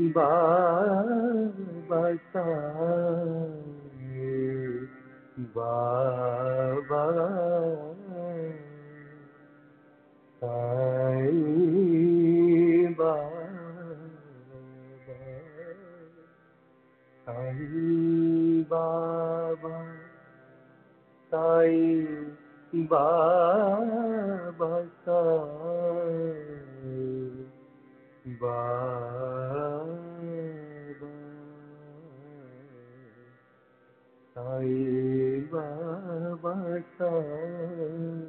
बाबा साईं बाबा साईं बाबा साईं बाबा साईं बाबा साईं बाबा साईं बाबा साईं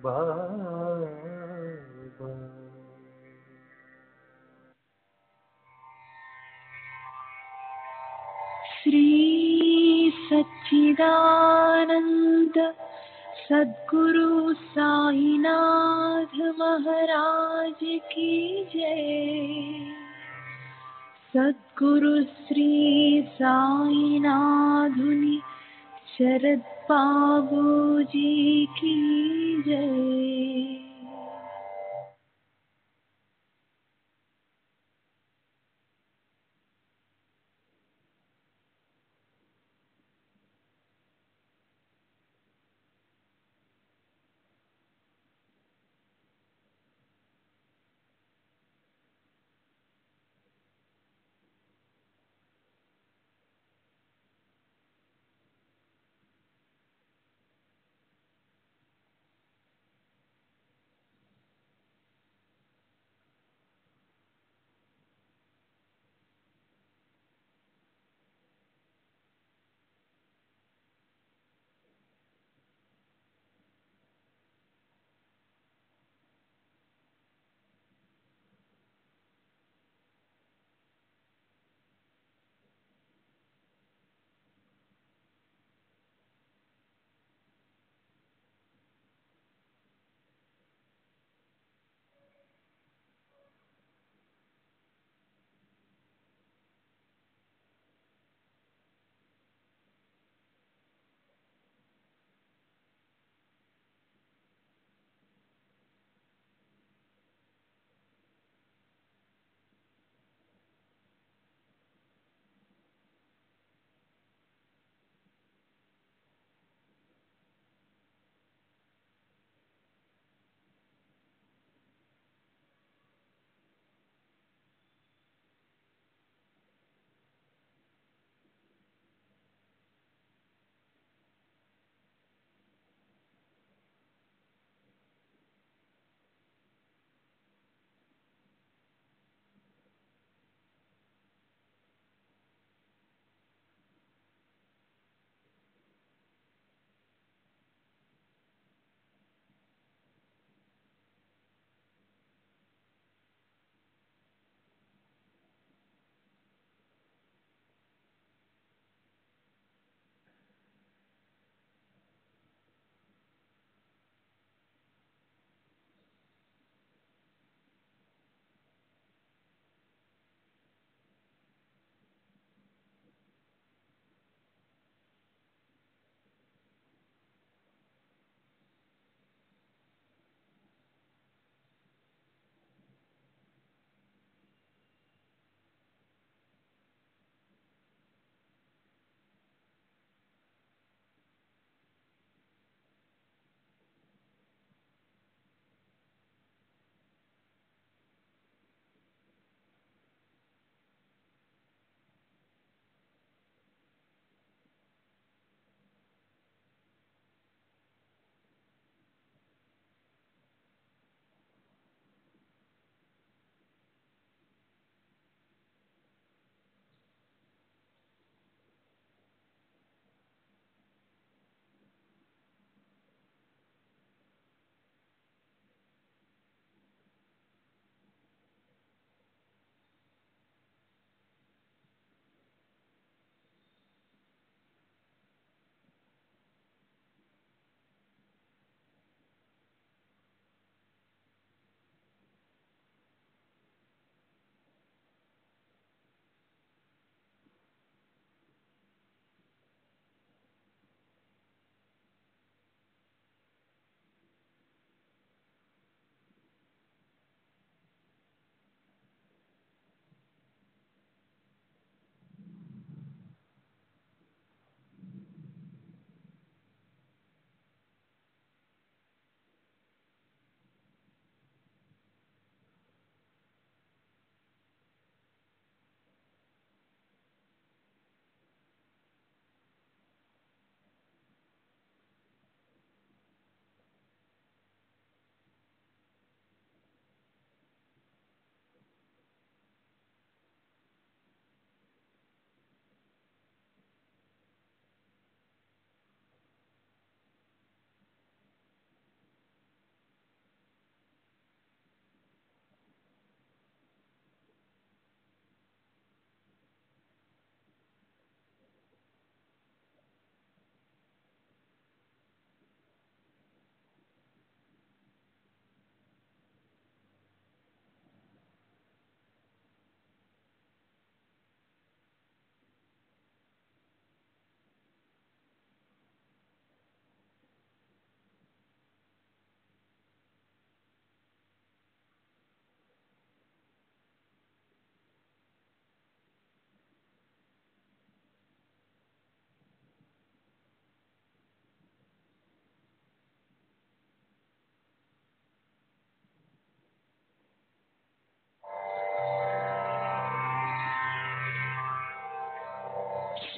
बाबा श्री सच्चिदानंद सद्गुरु साईनाथ महाराज की जय। सद्गुरु श्री साईनाथुनि शरद बाबूजी की जय।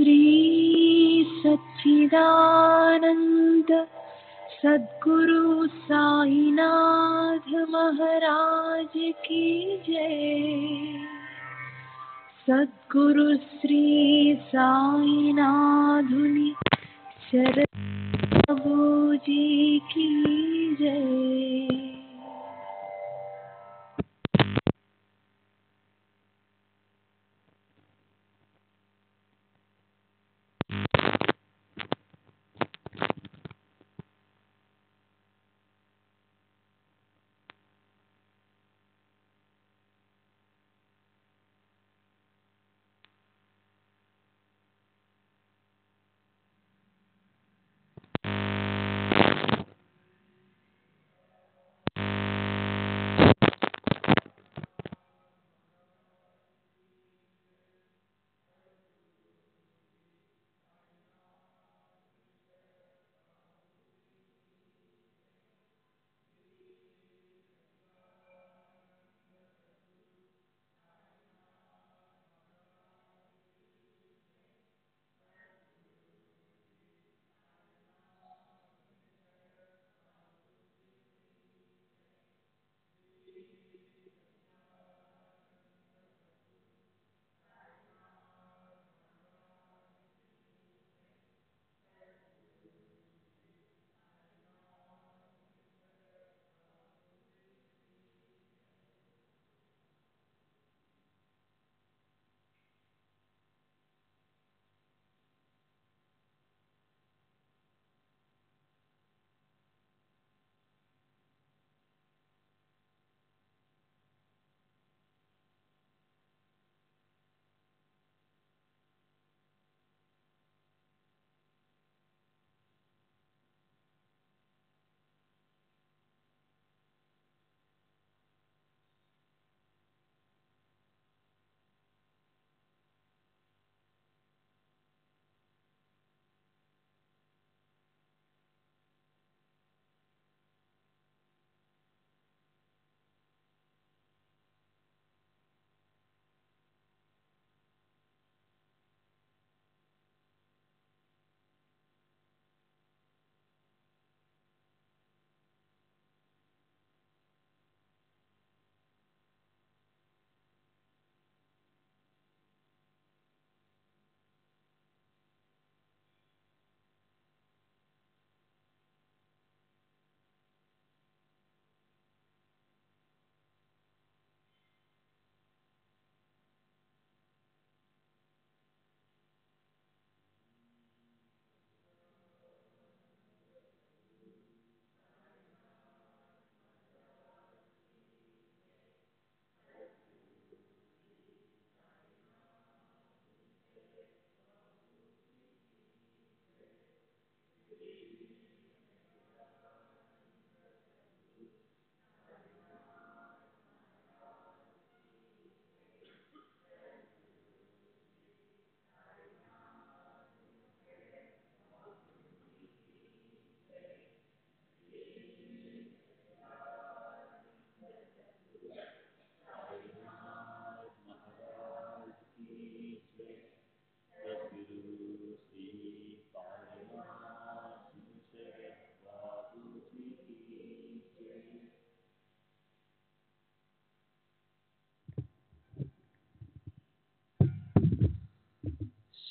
श्री सच्चिदानंद सद्गुरु साईनाथ महाराज की जय। सद्गुरु श्री साईनाथुनि शरण प्रभु जी की जय।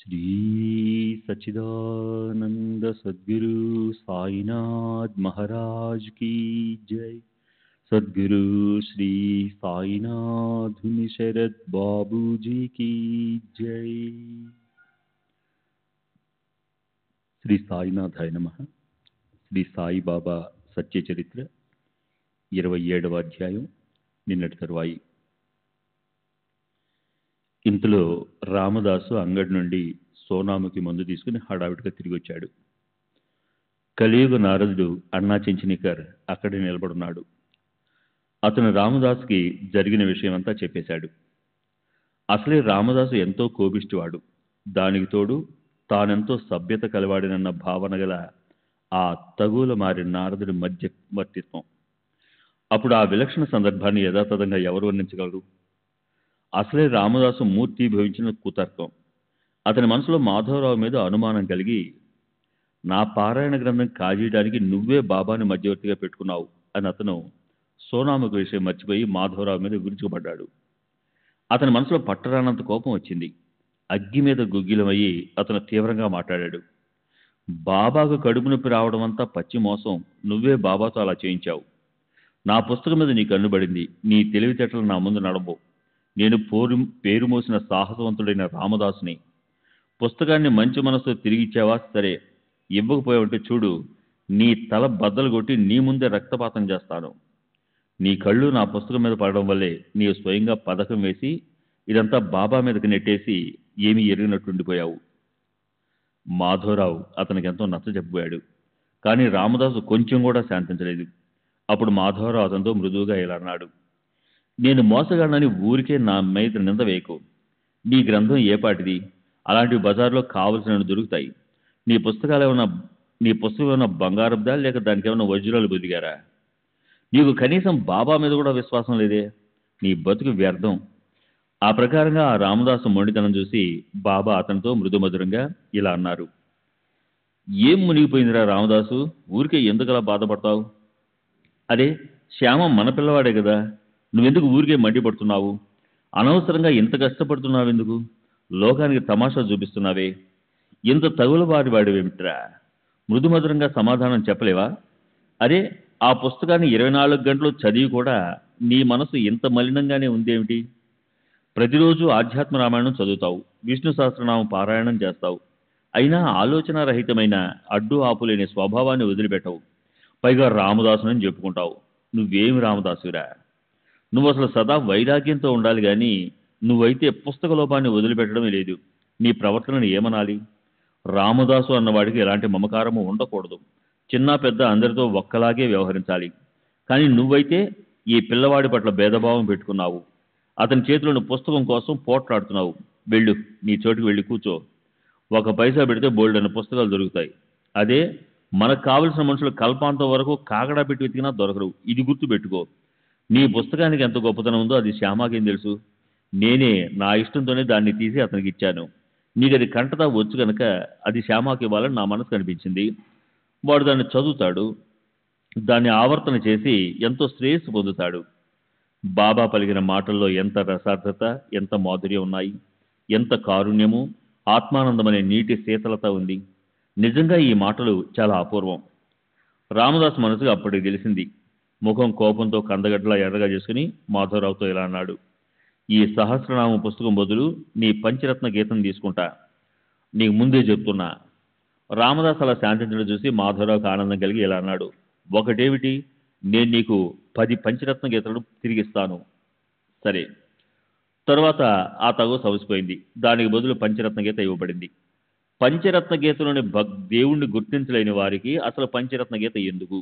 श्री सच्चिदानंद सद्गुरु साईनाथ महाराज की जय। सद्गुरु श्री साईनाथ शरद बाबू जी की जय। శ్రీ సాయినాథాయ నమః. శ్రీ సాయిబాబా సత్య చరిత్ర 27వ అధ్యాయం, నిన్నటి తరువాయి. ఇంతలో రామదాసు అంగడి నుండి సోనాముకి మందు తీసుకుని హడావిడిగా తిరిగి వచ్చాడు. కలియుగ నారదుడు అన్నా చెంచనీకర్ అక్కడే నిలబడున్నాడు. అతను రామదాసుకి జరిగిన విషయమంతా చెప్పేశాడు. అసలే రామదాసు ఎంతో కోపిష్టివాడు. దానికి తోడు తానెంతో సభ్యత కలవాడినన్న భావన గల ఆ తగుల మారిన నారదుడి మధ్యవర్తిత్వం. అప్పుడు ఆ విలక్షణ సందర్భాన్ని యథాతథంగా ఎవరు వర్ణించగలరు? అసలే రామదాసు మూర్తి భవించిన కుతర్కం. అతని మనసులో మాధవరావు మీద అనుమానం కలిగి, నా పారాయణ గ్రంథం కాజేయడానికి నువ్వే బాబాని మధ్యవర్తిగా పెట్టుకున్నావు అని అతను సోనాముఖి విషయం మర్చిపోయి మాధవరావు మీద విరుచుకుపడ్డాడు. అతని మనసులో పట్టరానంత కోపం వచ్చింది. అగ్గి మీద గుగ్గిలమయ్యి అతను తీవ్రంగా మాట్లాడాడు. బాబాకు కడుపు నొప్పి రావడం అంతా పచ్చి మోసం. నువ్వే బాబాతో అలా చేయించావు. నా పుస్తకం మీద నీ కన్నుబడింది. నీ తెలివితేటలు నా ముందు నడవు. నేను పేరు మోసిన సాహసవంతుడైన రామదాసుని. పుస్తకాన్ని మంచి మనసుతో తిరిగిచ్చావా సరే, ఇవ్వకపోయావంటే చూడు, నీ తల బద్దలు కొట్టి నీ ముందే రక్తపాతం చేస్తాను. నీ కళ్ళు నా పుస్తకం మీద పడడం వల్లే నీవు స్వయంగా పథకం వేసి ఇదంతా బాబా మీదకి నెట్టేసి ఏమీ ఎరిగినట్టుండిపోయావు. మాధవరావు అతనికి ఎంతో నచ్చజెప్పబోయాడు. కానీ రామదాసు కొంచెం కూడా శాంతించలేదు. అప్పుడు మాధవరావు అతనితో మృదువుగా ఇలా అన్నాడు. నేను మోసగాడనని ఊరికే నా మీద నింద వేయకు. నీ గ్రంథం ఏపాటిది? అలాంటివి బజార్లో కావలసినవి దొరుకుతాయి. నీ పుస్తకం ఏమైనా బంగారపుదా, లేక దానికి ఏమైనా వజ్రాలు బొదిగారా? నీకు కనీసం బాబా మీద కూడా విశ్వాసం లేదే. నీ బతుకు వ్యర్థం. ఆ ప్రకారంగా ఆ రామదాసు మొండితనం చూసి బాబా అతనితో మృదుమధురంగా ఇలా అన్నారు. ఏం మునిగిపోయిందిరా రామదాసు, ఊరికే ఎందుకలా బాధపడతావు? అరే, శ్యామం మన పిల్లవాడే కదా, నువ్వెందుకు ఊరికే మండిపడుతున్నావు? అనవసరంగా ఇంత కష్టపడుతున్నావెందుకు? లోకానికి తమాషా చూపిస్తున్నావే. ఇంత తగుల వాడివేమిట్రా? మృదుమధురంగా సమాధానం చెప్పలేవా? అరే, ఆ పుస్తకాన్ని 24 గంటలు చదివి కూడా నీ మనసు ఇంత మలినంగానే ఉందేమిటి? ప్రతిరోజు ఆధ్యాత్మ రామాయణం చదువుతావు, విష్ణు సహస్రనామం పారాయణం చేస్తావు. అయినా ఆలోచన రహితమైన అడ్డు ఆపులేని స్వభావాన్ని వదిలిపెట్టవు. పైగా రామదాసునని చెప్పుకుంటావు. నువ్వేమి రామదాసురా? నువ్వు అసలు సదా వైరాగ్యంతో ఉండాలి కానీ నువ్వైతే పుస్తక లోపాన్ని వదిలిపెట్టడమే లేదు. నీ ప్రవర్తనను ఏమనాలి? రామదాసు అన్నవాడికి ఎలాంటి మమకారము ఉండకూడదు. చిన్న పెద్ద అందరితో ఒక్కలాగే వ్యవహరించాలి. కానీ నువ్వైతే ఈ పిల్లవాడి పట్ల భేదభావం పెట్టుకున్నావు. అతని చేతిలోని పుస్తకం కోసం పోట్లాడుతున్నావు. వెళ్ళు, నీ చోటుకి వెళ్ళి కూర్చో. 1 పైసా పెడితే బోల్డైన పుస్తకాలు దొరుకుతాయి. అదే మనకు కావలసిన మనుషులు కల్పాంతం వరకు కాకడా పెట్టి వెతికినా దొరకరు. ఇది గుర్తు పెట్టుకో. నీ పుస్తకానికి ఎంత గొప్పతనం ఉందో అది శ్యామాకేం తెలుసు? నేనే నా ఇష్టంతోనే దాన్ని తీసి అతనికి ఇచ్చాను. నీకు అది కంటతా వచ్చు కనుక అది శ్యామాకి ఇవ్వాలని నా మనసు కనిపించింది. వాడు దాన్ని చదువుతాడు, దాన్ని ఆవర్తన చేసి ఎంతో శ్రేయస్సు పొందుతాడు. బాబా పలికిన మాటల్లో ఎంత రసార్థత, ఎంత మాధుర్యం ఉన్నాయి, ఎంత కారుణ్యము, ఆత్మానందమనే నీటి శీతలత ఉంది. నిజంగా ఈ మాటలు చాలా అపూర్వం. రామదాస్ మనసుకు అప్పటికి తెలిసింది. ముఖం కోపంతో కందగడ్డలా ఎర్రగా చేసుకుని మాధవరావుతో ఇలా అన్నాడు. ఈ సహస్రనామ పుస్తకం బదులు నీ పంచరత్న గీతం తీసుకుంటా, నీకు ముందే చెప్తున్నా. రామదాస్ అలా శాంతించడం చూసి మాధవరావుకి ఆనందం కలిగి ఇలా అన్నాడు. ఒకటేమిటి, నేను నీకు 10 పంచరత్న గీతలు తిరిగిస్తాను. సరే. తరువాత ఆ తగు సవసిపోయింది. దానికి బదులు పంచరత్న గీత ఇవ్వబడింది. పంచరత్న గీతలోని దేవుణ్ణి గుర్తించలేని వారికి అసలు పంచరత్న గీత ఎందుకు?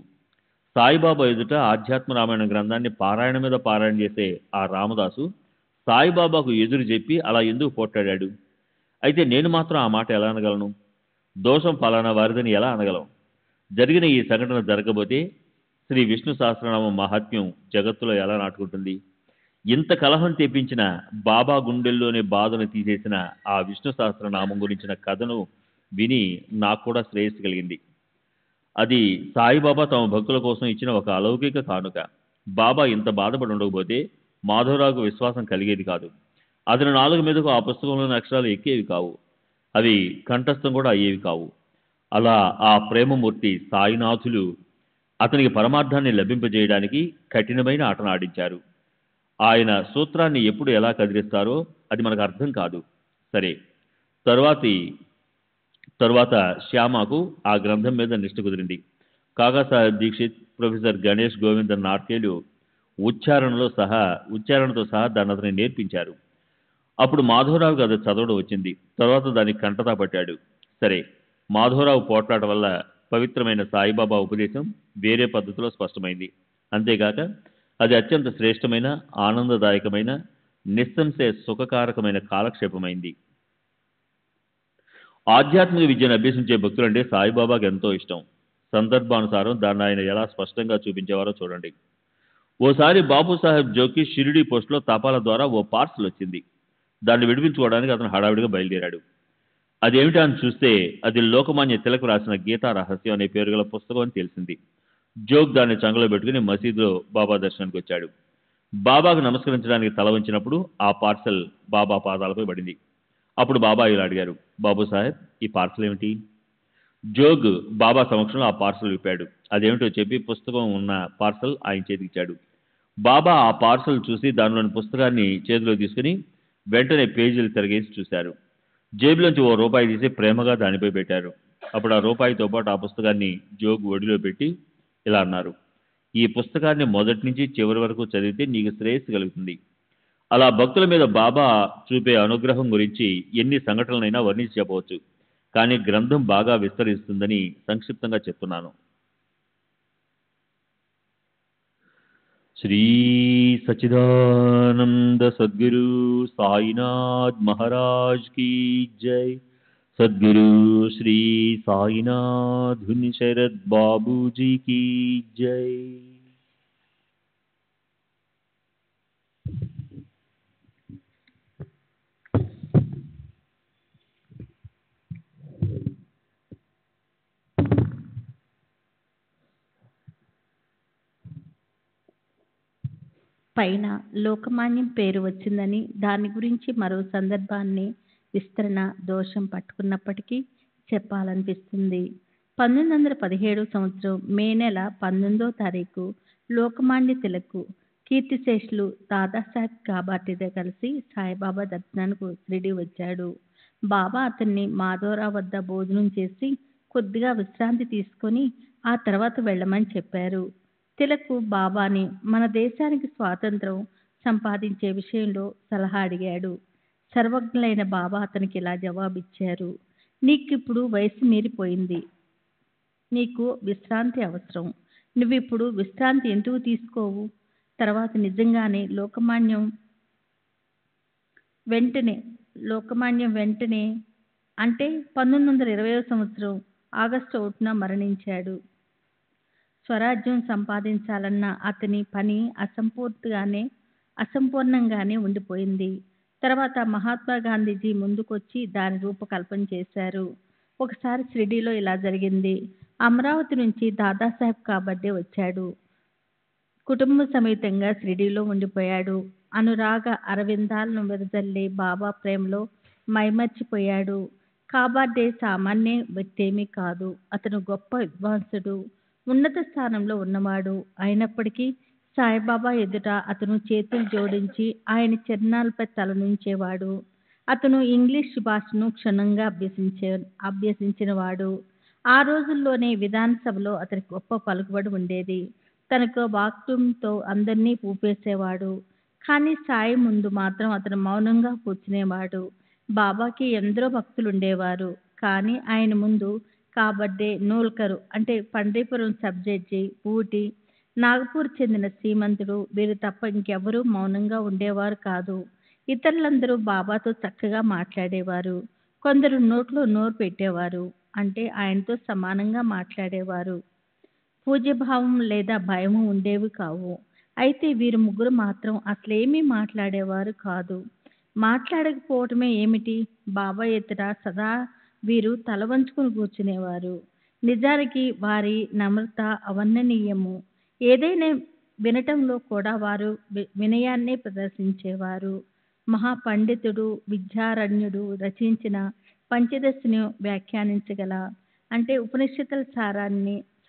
సాయిబాబా ఎదుట ఆధ్యాత్మ రామాయణ గ్రంథాన్ని పారాయణ మీద పారాయణ చేసే ఆ రామదాసు సాయిబాబాకు ఎదురు చెప్పి అలా ఎందుకు పోట్లాడాడు? అయితే నేను మాత్రం ఆ మాట ఎలా అనగలను? దోషం ఫలానా వారిదని ఎలా అనగలం? జరిగిన ఈ సంఘటన జరగబోతే శ్రీ విష్ణు సహస్రనామం మహాత్మ్యం జగత్తులో ఎలా నాటుకుంటుంది? ఇంత కలహం తెప్పించిన బాబా గుండెల్లోని బాధను తీసేసిన ఆ విష్ణు సహస్రనామం గురించిన కథను విని నాకు కూడా శ్రేయస్సు కలిగింది. అది సాయిబాబా తమ భక్తుల కోసం ఇచ్చిన ఒక అలౌకిక కానుక. బాబా ఇంత బాధపడి ఉండకపోతే మాధవరావుకు విశ్వాసం కలిగేది కాదు. అతని నాలుగు మీదకు ఆ పుస్తకంలోని అక్షరాలు ఎక్కేవి కావు. అవి కంఠస్థం కూడా అయ్యేవి కావు. అలా ఆ ప్రేమమూర్తి సాయినాథులు అతనికి పరమార్థాన్ని లభింపజేయడానికి కఠినమైన ఆటను ఆడించారు. ఆయన సూత్రాన్ని ఎప్పుడు ఎలా కదిలిస్తారో అది మనకు అర్థం కాదు. సరే, తరువాత శ్యామకు ఆ గ్రంథం మీద నిష్ట కుదిరింది. కాకాసాహెబ్ దీక్షిత్, ప్రొఫెసర్ గణేష్ గోవిందన్ నార్కేలు ఉచ్చారణతో సహా దాన్ని అతనికి నేర్పించారు. అప్పుడు మాధవరావుకి అది చదవడం వచ్చింది. తర్వాత దానికి కంటతా పట్టాడు. సరే, మాధవరావు పోట్లాట వల్ల పవిత్రమైన సాయిబాబా ఉపదేశం వేరే పద్ధతిలో స్పష్టమైంది. అంతేగాక అది అత్యంత శ్రేష్టమైన, ఆనందదాయకమైన, నిస్సంశయ సుఖకారకమైన కాలక్షేపమైంది. ఆధ్యాత్మిక విద్యను అభ్యసించే భక్తులంటే సాయిబాబాకి ఎంతో ఇష్టం. సందర్భానుసారం దాన్ని ఆయన ఎలా స్పష్టంగా చూపించేవారో చూడండి. ఓసారి బాబుసాహెబ్ జోకి షిరిడీ పోస్టులో తపాలా ద్వారా ఓ పార్సల్ వచ్చింది. దాన్ని విడిపించుకోవడానికి అతను హడావిడిగా బయలుదేరాడు. అదేమిటా అని చూస్తే అది లోకమాన్య తిలక్ రాసిన గీతా రహస్యం అనే పేరు గల పుస్తకం అని తెలిసింది. జోగ్ దాన్ని చంగలో పెట్టుకుని మసీదులో బాబా దర్శనానికి వచ్చాడు. బాబాకు నమస్కరించడానికి తల వంచినప్పుడు ఆ పార్సల్ బాబా పాదాలపై పడింది. అప్పుడు బాబా ఇలా అడిగారు, బాబు సాహెబ్, ఈ పార్సల్ ఏమిటి? జోగ్ బాబా సమక్షంలో ఆ పార్సల్ విప్పాడు. అదేమిటో చెప్పి పుస్తకం ఉన్న పార్సల్ ఆయన చేతికిచ్చాడు. బాబా ఆ పార్సల్ చూసి దానిలోని పుస్తకాన్ని చేతిలో తీసుకుని వెంటనే పేజీలు తిరగేసి చూశారు. జేబులోంచి ఓ రూపాయి తీసి ప్రేమగా దానిపై పెట్టారు. అప్పుడు ఆ రూపాయితో పాటు ఆ పుస్తకాన్ని జోగ్ ఒడిలో పెట్టి ఇలా అన్నారు, ఈ పుస్తకాన్ని మొదటి నుంచి చివరి వరకు చదివితే నీకు శ్రేయస్సు కలుగుతుంది. అలా భక్తుల మీద బాబా చూపే అనుగ్రహం గురించి ఎన్ని సంఘటనలైనా వర్ణించి చెప్పవచ్చు, కానీ గ్రంథం బాగా విస్తరిస్తుందని సంక్షిప్తంగా చెప్తున్నాను. శ్రీ సచ్చిదానంద సద్గురు సాయినాథ్ మహారాజ్ की जय. सद्गुरु श्री साईनाथ शरद बाबू जी की जय. పైన లోకమాన్యం పేరు వచ్చిందని దాని గురించి మరో సందర్భాన్ని విస్తరణ దోషం పట్టుకున్నప్పటికీ చెప్పాలనిపిస్తుంది. 1917 సంవత్సరం మే నెల 19వ తారీఖు లోకమాన్య తిలక్ కీర్తిశేషులు దాదాసాహెబ్ కాబాటితో కలిసి సాయిబాబా దర్శనానికి షిరిడీ వచ్చాడు. బాబా అతన్ని మాధవరావు వద్ద భోజనం చేసి కొద్దిగా విశ్రాంతి తీసుకొని ఆ తర్వాత వెళ్ళమని చెప్పారు. తిలక్ బాబాని మన దేశానికి స్వాతంత్రం సంపాదించే విషయంలో సలహా అడిగాడు. సర్వజ్ఞులైన బాబా అతనికి ఇలా జవాబిచ్చారు, నీకిప్పుడు వయసు మీరిపోయింది, నీకు విశ్రాంతి అవసరం. నువ్విప్పుడు విశ్రాంతి ఎందుకు తీసుకోవు? తర్వాత నిజంగానే లోకమాన్యం వెంటనే అంటే 1920వ సంవత్సరం ఆగస్టు 1న మరణించాడు. స్వరాజ్యం సంపాదించాలన్న అతని పని అసంపూర్ణంగానే ఉండిపోయింది. తర్వాత మహాత్మా గాంధీజీ ముందుకొచ్చి దాని రూపకల్పన చేశారు. ఒకసారి షిరిడీలో ఇలా జరిగింది. అమరావతి నుంచి దాదాసాహెబ్ కాబర్డే వచ్చాడు. కుటుంబ సమేతంగా షిరిడీలో ఉండిపోయాడు. అనురాగ అరవిందాలను వెదజల్లే బాబా ప్రేమలో మైమర్చిపోయాడు. కాబర్డే సామాన్య వ్యక్తేమీ కాదు. అతను గొప్ప విద్వాంసుడు, ఉన్నత స్థానంలో ఉన్నవాడు. అయినప్పటికీ సాయిబాబా ఎదుట అతను చేతులు జోడించి ఆయన చరణాలపై తలనుంచేవాడు. అతను ఇంగ్లీష్ భాషను క్షుణ్ణంగా అభ్యసించినవాడు. ఆ రోజుల్లోనే విధానసభలో అతనికి గొప్ప పలుకుబడి ఉండేది. తనకు వాక్యంతో అందరినీ ఊపేసేవాడు. కానీ సాయి ముందు మాత్రం అతను మౌనంగా కూర్చునేవాడు. బాబాకి ఎందరో భక్తులు ఉండేవారు, కానీ ఆయన ముందు కాబర్డే, నూల్కరు అంటే పండరీపురం సబ్ జడ్జి, ఊటీ, నాగపూర్ చెందిన శ్రీమంతుడు, వీరు తప్ప ఇంకెవరూ మౌనంగా ఉండేవారు కాదు. ఇతరులందరూ బాబాతో చక్కగా మాట్లాడేవారు. కొందరు నోట్లో నోరు పెట్టేవారు, అంటే ఆయనతో సమానంగా మాట్లాడేవారు. పూజ్యభావం లేదా భయము ఉండేవి కావు. అయితే వీరు ముగ్గురు మాత్రం అసలేమీ మాట్లాడేవారు కాదు. మాట్లాడకపోవటమే ఏమిటి, బాబా ఎదుట సదా వీరు తల వంచుకుని కూర్చునేవారు. నిజానికి వారి నమ్రత అవర్ణనీయము. ఏదైనా వినటంలో కూడా వారు వినయాన్నే ప్రదర్శించేవారు. మహాపండితుడు విద్యారణ్యుడు రచించిన పంచదశను వ్యాఖ్యానించగల అంటే ఉపనిషత్తుల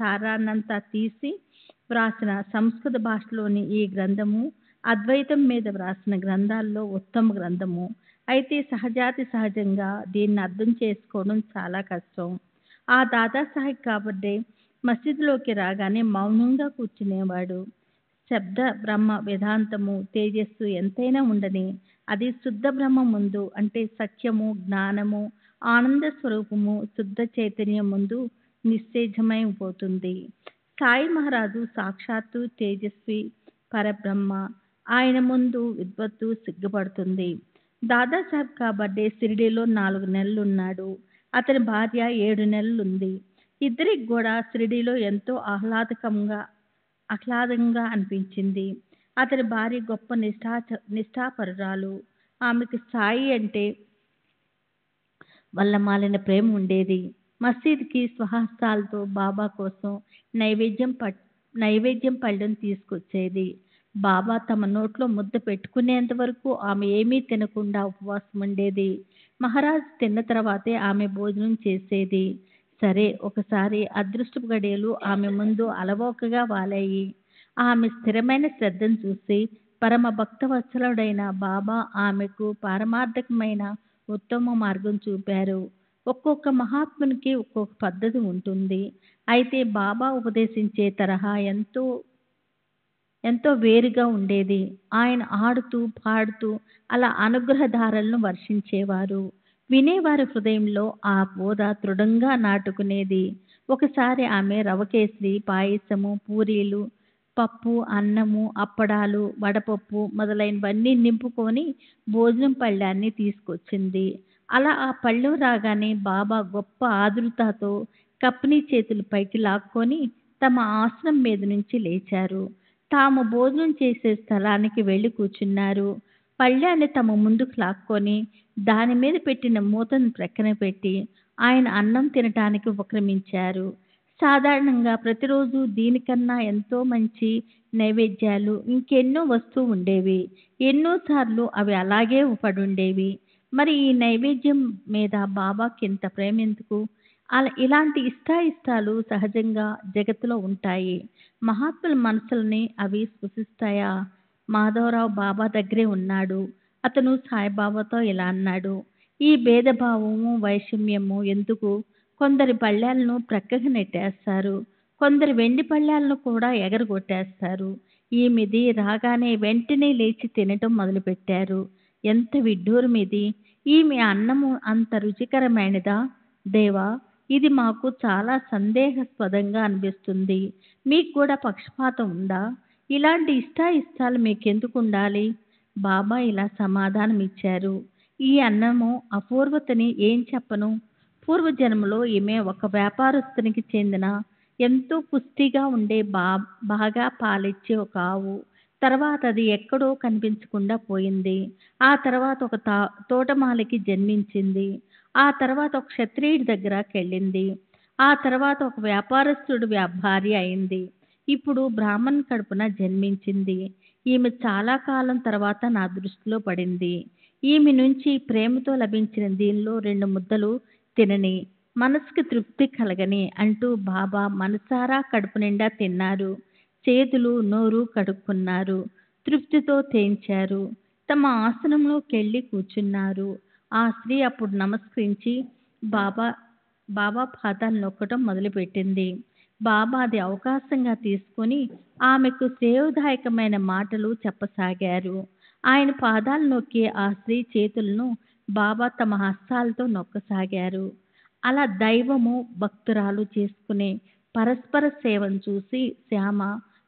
సారాన్నంతా తీసి వ్రాసిన సంస్కృత భాషలోని ఈ గ్రంథము అద్వైతం మీద వ్రాసిన గ్రంథాల్లో ఉత్తమ గ్రంథము. అయితే సహజంగా దీన్ని అర్థం చేసుకోవడం చాలా కష్టం. ఆ దాదాసాహెబ్ కాబర్డే మసీదులోకి రాగానే మౌనంగా కూర్చునేవాడు. శబ్ద బ్రహ్మ వేదాంతము తేజస్సు ఎంతైనా ఉండని అది శుద్ధ బ్రహ్మ ముందు, అంటే సత్యము, జ్ఞానము, ఆనంద స్వరూపము, శుద్ధ చైతన్యం ముందు నిశ్చేజమైపోతుంది. సాయి మహారాజు సాక్షాత్తు తేజస్వి పరబ్రహ్మ. ఆయన ముందు విద్వత్తు సిగ్గుపడుతుంది. దాదాసాహెబ్ కాబర్డే షిరిడీలో 4 నెలలున్నాడు. అతని భార్య 7 నెలలుంది. ఇద్దరికి కూడా షిరిడీలో ఎంతో ఆహ్లాదంగా అనిపించింది. అతని భార్య గొప్ప నిష్ఠాపరురాలు. ఆమెకు సాయి అంటే వల్లమాలిన ప్రేమ ఉండేది. మసీదుకి స్వహస్తాలతో బాబా కోసం నైవేద్యం పళ్ళెం తీసుకొచ్చేది. బాబా తమ నోట్లో ముద్ద పెట్టుకునేంత వరకు ఆమె ఏమీ తినకుండా ఉపవాసం ఉండేది. మహారాజ్ తిన్న తర్వాతే ఆమె భోజనం చేసేది. సరే, ఒకసారి అదృష్టపు గడియలు ఆమె ముందు అలవోకగా వాలాయి. ఆమె స్థిరమైన శ్రద్ధను చూసి పరమ భక్తవత్సలుడైన బాబా ఆమెకు పారమార్థకమైన ఉత్తమ మార్గం చూపారు. ఒక్కొక్క మహాత్మునికి ఒక్కొక్క పద్ధతి ఉంటుంది. అయితే బాబా ఉపదేశించే తరహా ఎంతో వేరుగా ఉండేది. ఆయన ఆడుతూ పాడుతూ అలా అనుగ్రహధారలను వర్షించేవారు. వినేవారి హృదయంలో ఆ బోధ దృఢంగా నాటుకునేది. ఒకసారి ఆమె రవకేసరి, పాయసము, పూరీలు, పప్పు, అన్నము, అప్పడాలు, వడపప్పు మొదలైనవన్నీ నింపుకొని భోజనం పళ్ళాన్ని తీసుకొచ్చింది. అలా ఆ పళ్ళెం రాగానే బాబా గొప్ప ఆదుర్దాతో కప్పిని చేతులు పైకి లాక్కొని తమ ఆసనం మీద నుంచి లేచారు. తాము భోజనం చేసే స్థలానికి వెళ్ళి కూర్చున్నారు. పళ్ళాన్ని తమ ముందుకు లాక్కొని దాని మీద పెట్టిన మూతను ప్రక్కన పెట్టి ఆయన అన్నం తినటానికి ఉపక్రమించారు. సాధారణంగా ప్రతిరోజు దీనికన్నా ఎంతో మంచి నైవేద్యాలు ఇంకెన్నో వస్తూ ఉండేవి. ఎన్నోసార్లు అవి అలాగే పడుండేవి. మరి ఈ నైవేద్యం మీద బాబాకి ఇంత ప్రేమ ఎందుకు? ఇలాంటి ఇష్టాయిష్టాలు సహజంగా జగత్తులో ఉంటాయి. మహాత్ముల మనసులని అవి స్పృశిస్తాయా? మాధవరావు బాబా దగ్గరే ఉన్నాడు. అతను సాయిబాబాతో ఇలా అన్నాడు: ఈ భేదభావము, వైషమ్యము ఎందుకు? కొందరి పళ్ళాలను ప్రక్కకు నెట్టేస్తారు, కొందరు వెండి పళ్ళాలను కూడా ఎగరగొట్టేస్తారు. ఈమెది రాగానే వెంటనే లేచి తినటం మొదలుపెట్టారు. ఎంత విడ్డూరం ఇది! ఈమె అన్నము అంత రుచికరమైనదా? దేవా, ఇది మాకు చాలా సందేహాస్పదంగా అనిపిస్తుంది. మీకు కూడా పక్షపాతం ఉందా? ఇలాంటి ఇష్టాయిష్టాలు మీకెందుకు ఉండాలి? బాబా ఇలా సమాధానం ఇచ్చారు: ఈ అన్నము అపూర్వతని ఏం చెప్పను. పూర్వజన్మలో ఈమె ఒక వ్యాపారస్తునికి చెందిన ఎంతో పుష్టిగా ఉండే బాగా పాలిచ్చే ఒక ఆవు. తర్వాత అది ఎక్కడో కనిపించకుండా పోయింది. ఆ తర్వాత ఒక తోటమాలికి జన్మించింది. ఆ తర్వాత ఒక క్షత్రియుడి దగ్గరకు వెళ్ళింది. ఆ తర్వాత ఒక వ్యాపారస్తుడు భార్య అయింది. ఇప్పుడు బ్రాహ్మణ్ కడుపున జన్మించింది. ఈమె చాలా కాలం తర్వాత నా దృష్టిలో పడింది. ఈమె నుంచి ప్రేమతో లభించిన దీనిలో 2 ముద్దలు తినని, మనసుకి తృప్తి కలగని అంటూ బాబా మనసారా కడుపు నిండా తిన్నారు. చేతులు నోరు కడుక్కున్నారు. తృప్తితో తేంచారు. తమ ఆసనంలోకెళ్ళి కూర్చున్నారు. ఆ స్త్రీ అప్పుడు నమస్కరించి బాబా పాదాలు నొక్కటం మొదలుపెట్టింది. బాబా అది అవకాశంగా తీసుకుని ఆమెకు శ్రేయోదాయకమైన మాటలు చెప్పసాగారు. ఆయన పాదాలు నొక్కి ఆ స్త్రీ చేతులను బాబా తమ హస్తాలతో నొక్కసాగారు. అలా దైవము భక్తురాలు చేసుకునే పరస్పర సేవను చూసి శ్యామ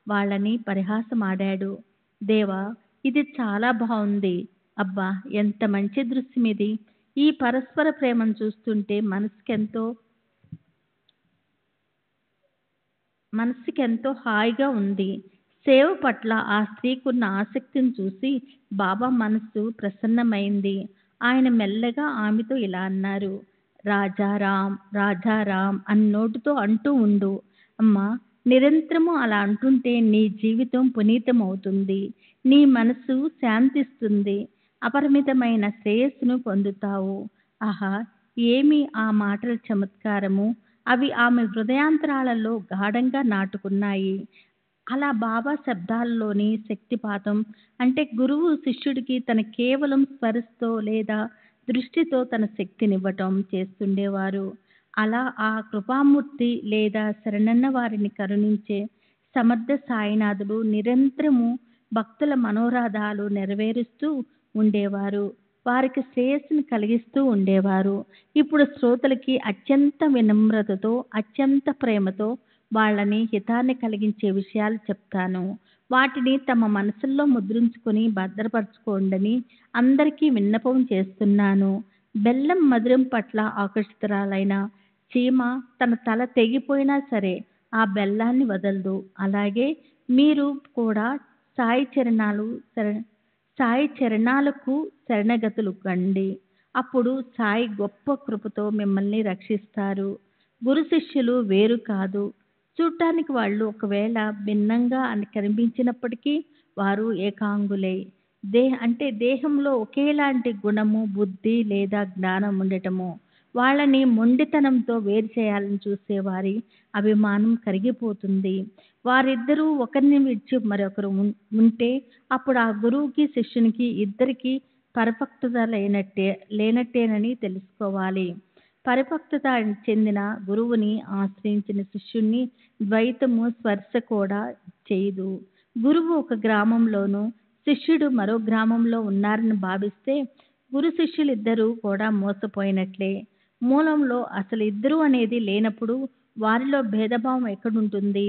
వాళ్ళని పరిహాసమాడాడు. దేవా, ఇది చాలా బాగుంది. అబ్బా, ఎంత మంచి దృశ్యం ఇది! ఈ పరస్పర ప్రేమను చూస్తుంటే మనసుకెంతో హాయిగా ఉంది. సేవ పట్ల ఆ స్త్రీకున్న ఆసక్తిని చూసి బాబా మనస్సు ప్రసన్నమైంది. ఆయన మెల్లగా ఆమెతో ఇలా అన్నారు: రాజారాం, రాజారాం అని నోటితో అంటూ ఉండు. అమ్మా, నిరంతరము అలా అంటుంటే నీ జీవితం పునీతం అవుతుంది. నీ మనసు శాంతిస్తుంది. అపరిమితమైన శ్రేయస్సును పొందుతావు. ఆహా, ఏమి ఆ మాటల చమత్కారము! అవి ఆమె హృదయాంతరాలలో గాఢంగా నాటుకున్నాయి. అలా బాబా శబ్దాల్లోని శక్తిపాతం అంటే గురువు శిష్యుడికి తన కేవలం స్పర్శతో లేదా దృష్టితో తన శక్తినివ్వటం చేస్తుండేవారు. అలా ఆ కృపామూర్తి లేదా శరణన్న వారిని కరుణించే సమర్థ సాయినాథుడు నిరంతరము భక్తుల మనోరాధాలు నెరవేరుస్తూ ఉండేవారు. వారికి శ్రేయస్సును కలిగిస్తూ ఉండేవారు. ఇప్పుడు శ్రోతలకి అత్యంత వినమ్రతతో, అత్యంత ప్రేమతో వాళ్ళని హితాన్ని కలిగించే విషయాలు చెప్తాను. వాటిని తమ మనసుల్లో ముద్రించుకొని భద్రపరచుకోండని అందరికీ విన్నపం చేస్తున్నాను. బెల్లం మధురం పట్ల ఆకర్షితురాలైన చీమ తన తల తెగిపోయినా సరే ఆ బెల్లాన్ని వదలదు. అలాగే మీరు కూడా సాయి చరణాలకు శరణగతులు కండి. అప్పుడు సాయి గొప్ప కృపతో మిమ్మల్ని రక్షిస్తారు. గురు శిష్యులు వేరు కాదు. చూడటానికి వాళ్ళు ఒకవేళ భిన్నంగా కనిపించినప్పటికీ వారు ఏకాంగులే. అంటే దేహంలో ఒకేలాంటి గుణము, బుద్ధి లేదా జ్ఞానం ఉండటము. వాళ్ళని మొండితనంతో వేరు చేయాలని చూసేవారి అభిమానం కరిగిపోతుంది. వారిద్దరూ ఒకరిని విడిచి మరొకరు ఉంటే అప్పుడు ఆ గురువుకి శిష్యునికి ఇద్దరికి పరిపక్వత లేనట్టేనని తెలుసుకోవాలి. పరిపక్వత చెందిన గురువుని ఆశ్రయించిన శిష్యుణ్ణి ద్వైతము స్పర్శ కూడా చేయదు. గురువు ఒక గ్రామంలోనూ శిష్యుడు మరో గ్రామంలో ఉన్నారని భావిస్తే గురు శిష్యులిద్దరూ కూడా మోసపోయినట్లే. మూలంలో అసలు ఇద్దరు అనేది లేనప్పుడు వారిలో భేదభావం ఎక్కడుంటుంది?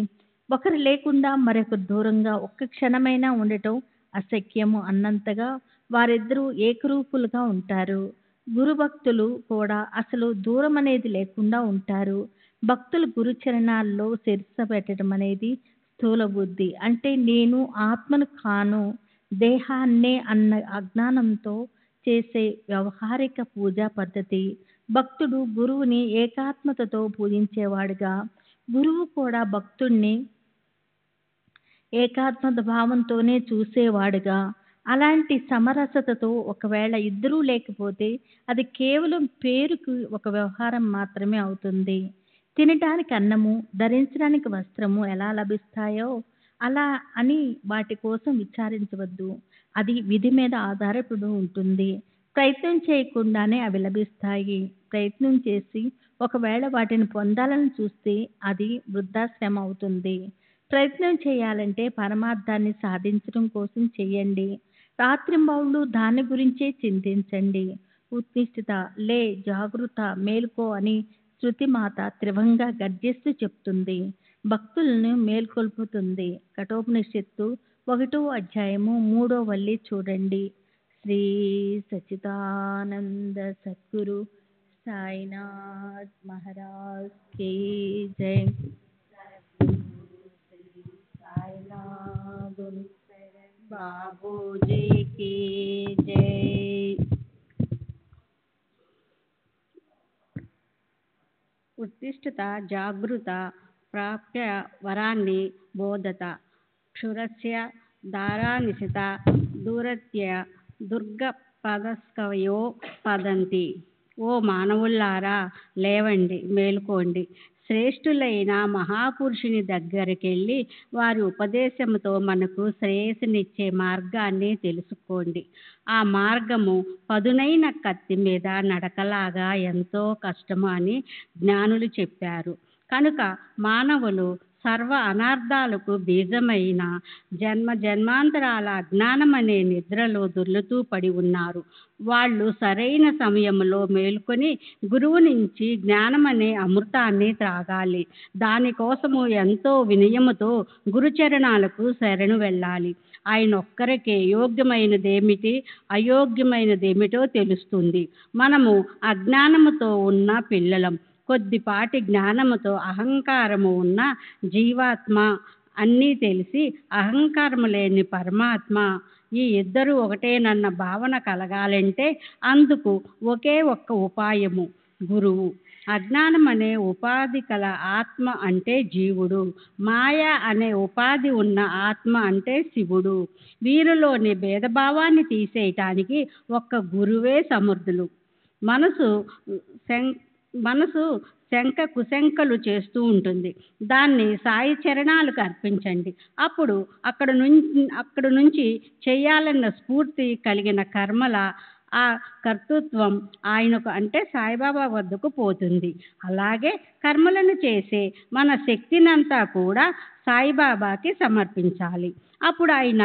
ఒకరు లేకుండా మరొకరు దూరంగా ఒక్క క్షణమైనా ఉండటం అశక్యము అన్నంతగా వారిద్దరూ ఏకరూపులుగా ఉంటారు. గురు భక్తులు కూడా అసలు దూరం అనేది లేకుండా ఉంటారు. భక్తులు గురు చరణాల్లో శిరస పెట్టడం అనేది స్థూల బుద్ధి, అంటే నేను ఆత్మను కాను దేహాన్నే అన్న అజ్ఞానంతో చేసే వ్యవహారిక పూజా పద్ధతి. భక్తుడు గురువుని ఏకాత్మతతో పూజించేవాడుగా, గురువు కూడా భక్తుణ్ణి ఏకాత్మత భావంతోనే చూసేవాడుగా. అలాంటి సమరసతతో ఒకవేళ ఇద్దరూ లేకపోతే అది కేవలం పేరుకు ఒక వ్యవహారం మాత్రమే అవుతుంది. తినటానికి అన్నము, ధరించడానికి వస్త్రము ఎలా లభిస్తాయో అలా అని వాటి కోసం విచారించవద్దు. అది విధి మీద ఆధారపడి ఉంటుంది. ప్రయత్నం చేయకుండానే అవి లభిస్తాయి. ప్రయత్నం చేసి ఒకవేళ వాటిని పొందాలని చూస్తే అది వృద్ధాశ్రమ అవుతుంది. ప్రయత్నం చేయాలంటే పరమార్థాన్ని సాధించడం కోసం చేయండి. రాత్రింబవళ్ళు దాని గురించే చింతించండి. ఉత్తిష్ఠిత, లే, జాగృత, మేల్కో అని శృతిమాత త్రివంగా గర్జిస్తూ చెప్తుంది. భక్తులను మేల్కొల్పుతుంది. కఠోపనిషత్తు 1వ అధ్యాయము 3వ వల్లి చూడండి. శ్రీ సచ్చిదానంద సద్గురు సాయినాథ్ మహారాజ్ కీ జై. సాయినాథ్ బాబూజీ కీ జై. ఉత్తిష్ఠత, జాగృత, ప్రాప్య వరాన్ని బోధత, క్షురస్య దారానిశిత దూరత్య దుర్గపదస్కవయో పదంతి. ఓ మానవుల్లారా, లేవండి, మేలుకోండి. శ్రేష్ఠులైన మహాపురుషుని దగ్గరికెళ్ళి వారి ఉపదేశంతో మనకు శ్రేయస్సునిచ్చే మార్గాన్ని తెలుసుకోండి. ఆ మార్గము పదునైన కత్తి మీద నడకలాగా ఎంతో కష్టము అని జ్ఞానులు చెప్పారు. కనుక మానవులు సర్వ అనార్థాలకు బీజమైన జన్మాంతరాల అజ్ఞానం అనే నిద్రలో దొర్లుతూ పడి ఉన్నారు. వాళ్ళు సరైన సమయంలో మేల్కొని గురువు నుంచి జ్ఞానం అనే అమృతాన్ని త్రాగాలి. దానికోసము ఎంతో వినయముతో గురుచరణాలకు శరణు వెళ్ళాలి. ఆయన ఒక్కరికే యోగ్యమైనదేమిటి, అయోగ్యమైనదేమిటో తెలుస్తుంది. మనము అజ్ఞానముతో ఉన్న పిల్లలం. కొద్దిపాటి జ్ఞానముతో అహంకారము ఉన్న జీవాత్మ, అన్నీ తెలిసి అహంకారము లేని పరమాత్మ, ఈ ఇద్దరు ఒకటేనన్న భావన కలగాలంటే అందుకు ఒకే ఒక్క ఉపాయము, గురువు. అజ్ఞానం అనే ఉపాధి కల ఆత్మ అంటే జీవుడు, మాయ అనే ఉపాధి ఉన్న ఆత్మ అంటే శివుడు. వీరిలోని భేదభావాన్ని తీసేయటానికి ఒక్క గురువే సమర్థులు. మనసు శంక కుశంకలు చేస్తూ ఉంటుంది. దాన్ని సాయి చరణాలకు అర్పించండి. అప్పుడు అక్కడ నుంచి చేయాలన్న స్ఫూర్తి కలిగిన కర్మల ఆ కర్తృత్వం ఆయనకు అంటే సాయిబాబా వద్దకు పోతుంది. అలాగే కర్మలను చేసే మన శక్తినంతా కూడా సాయిబాబాకి సమర్పించాలి. అప్పుడు ఆయన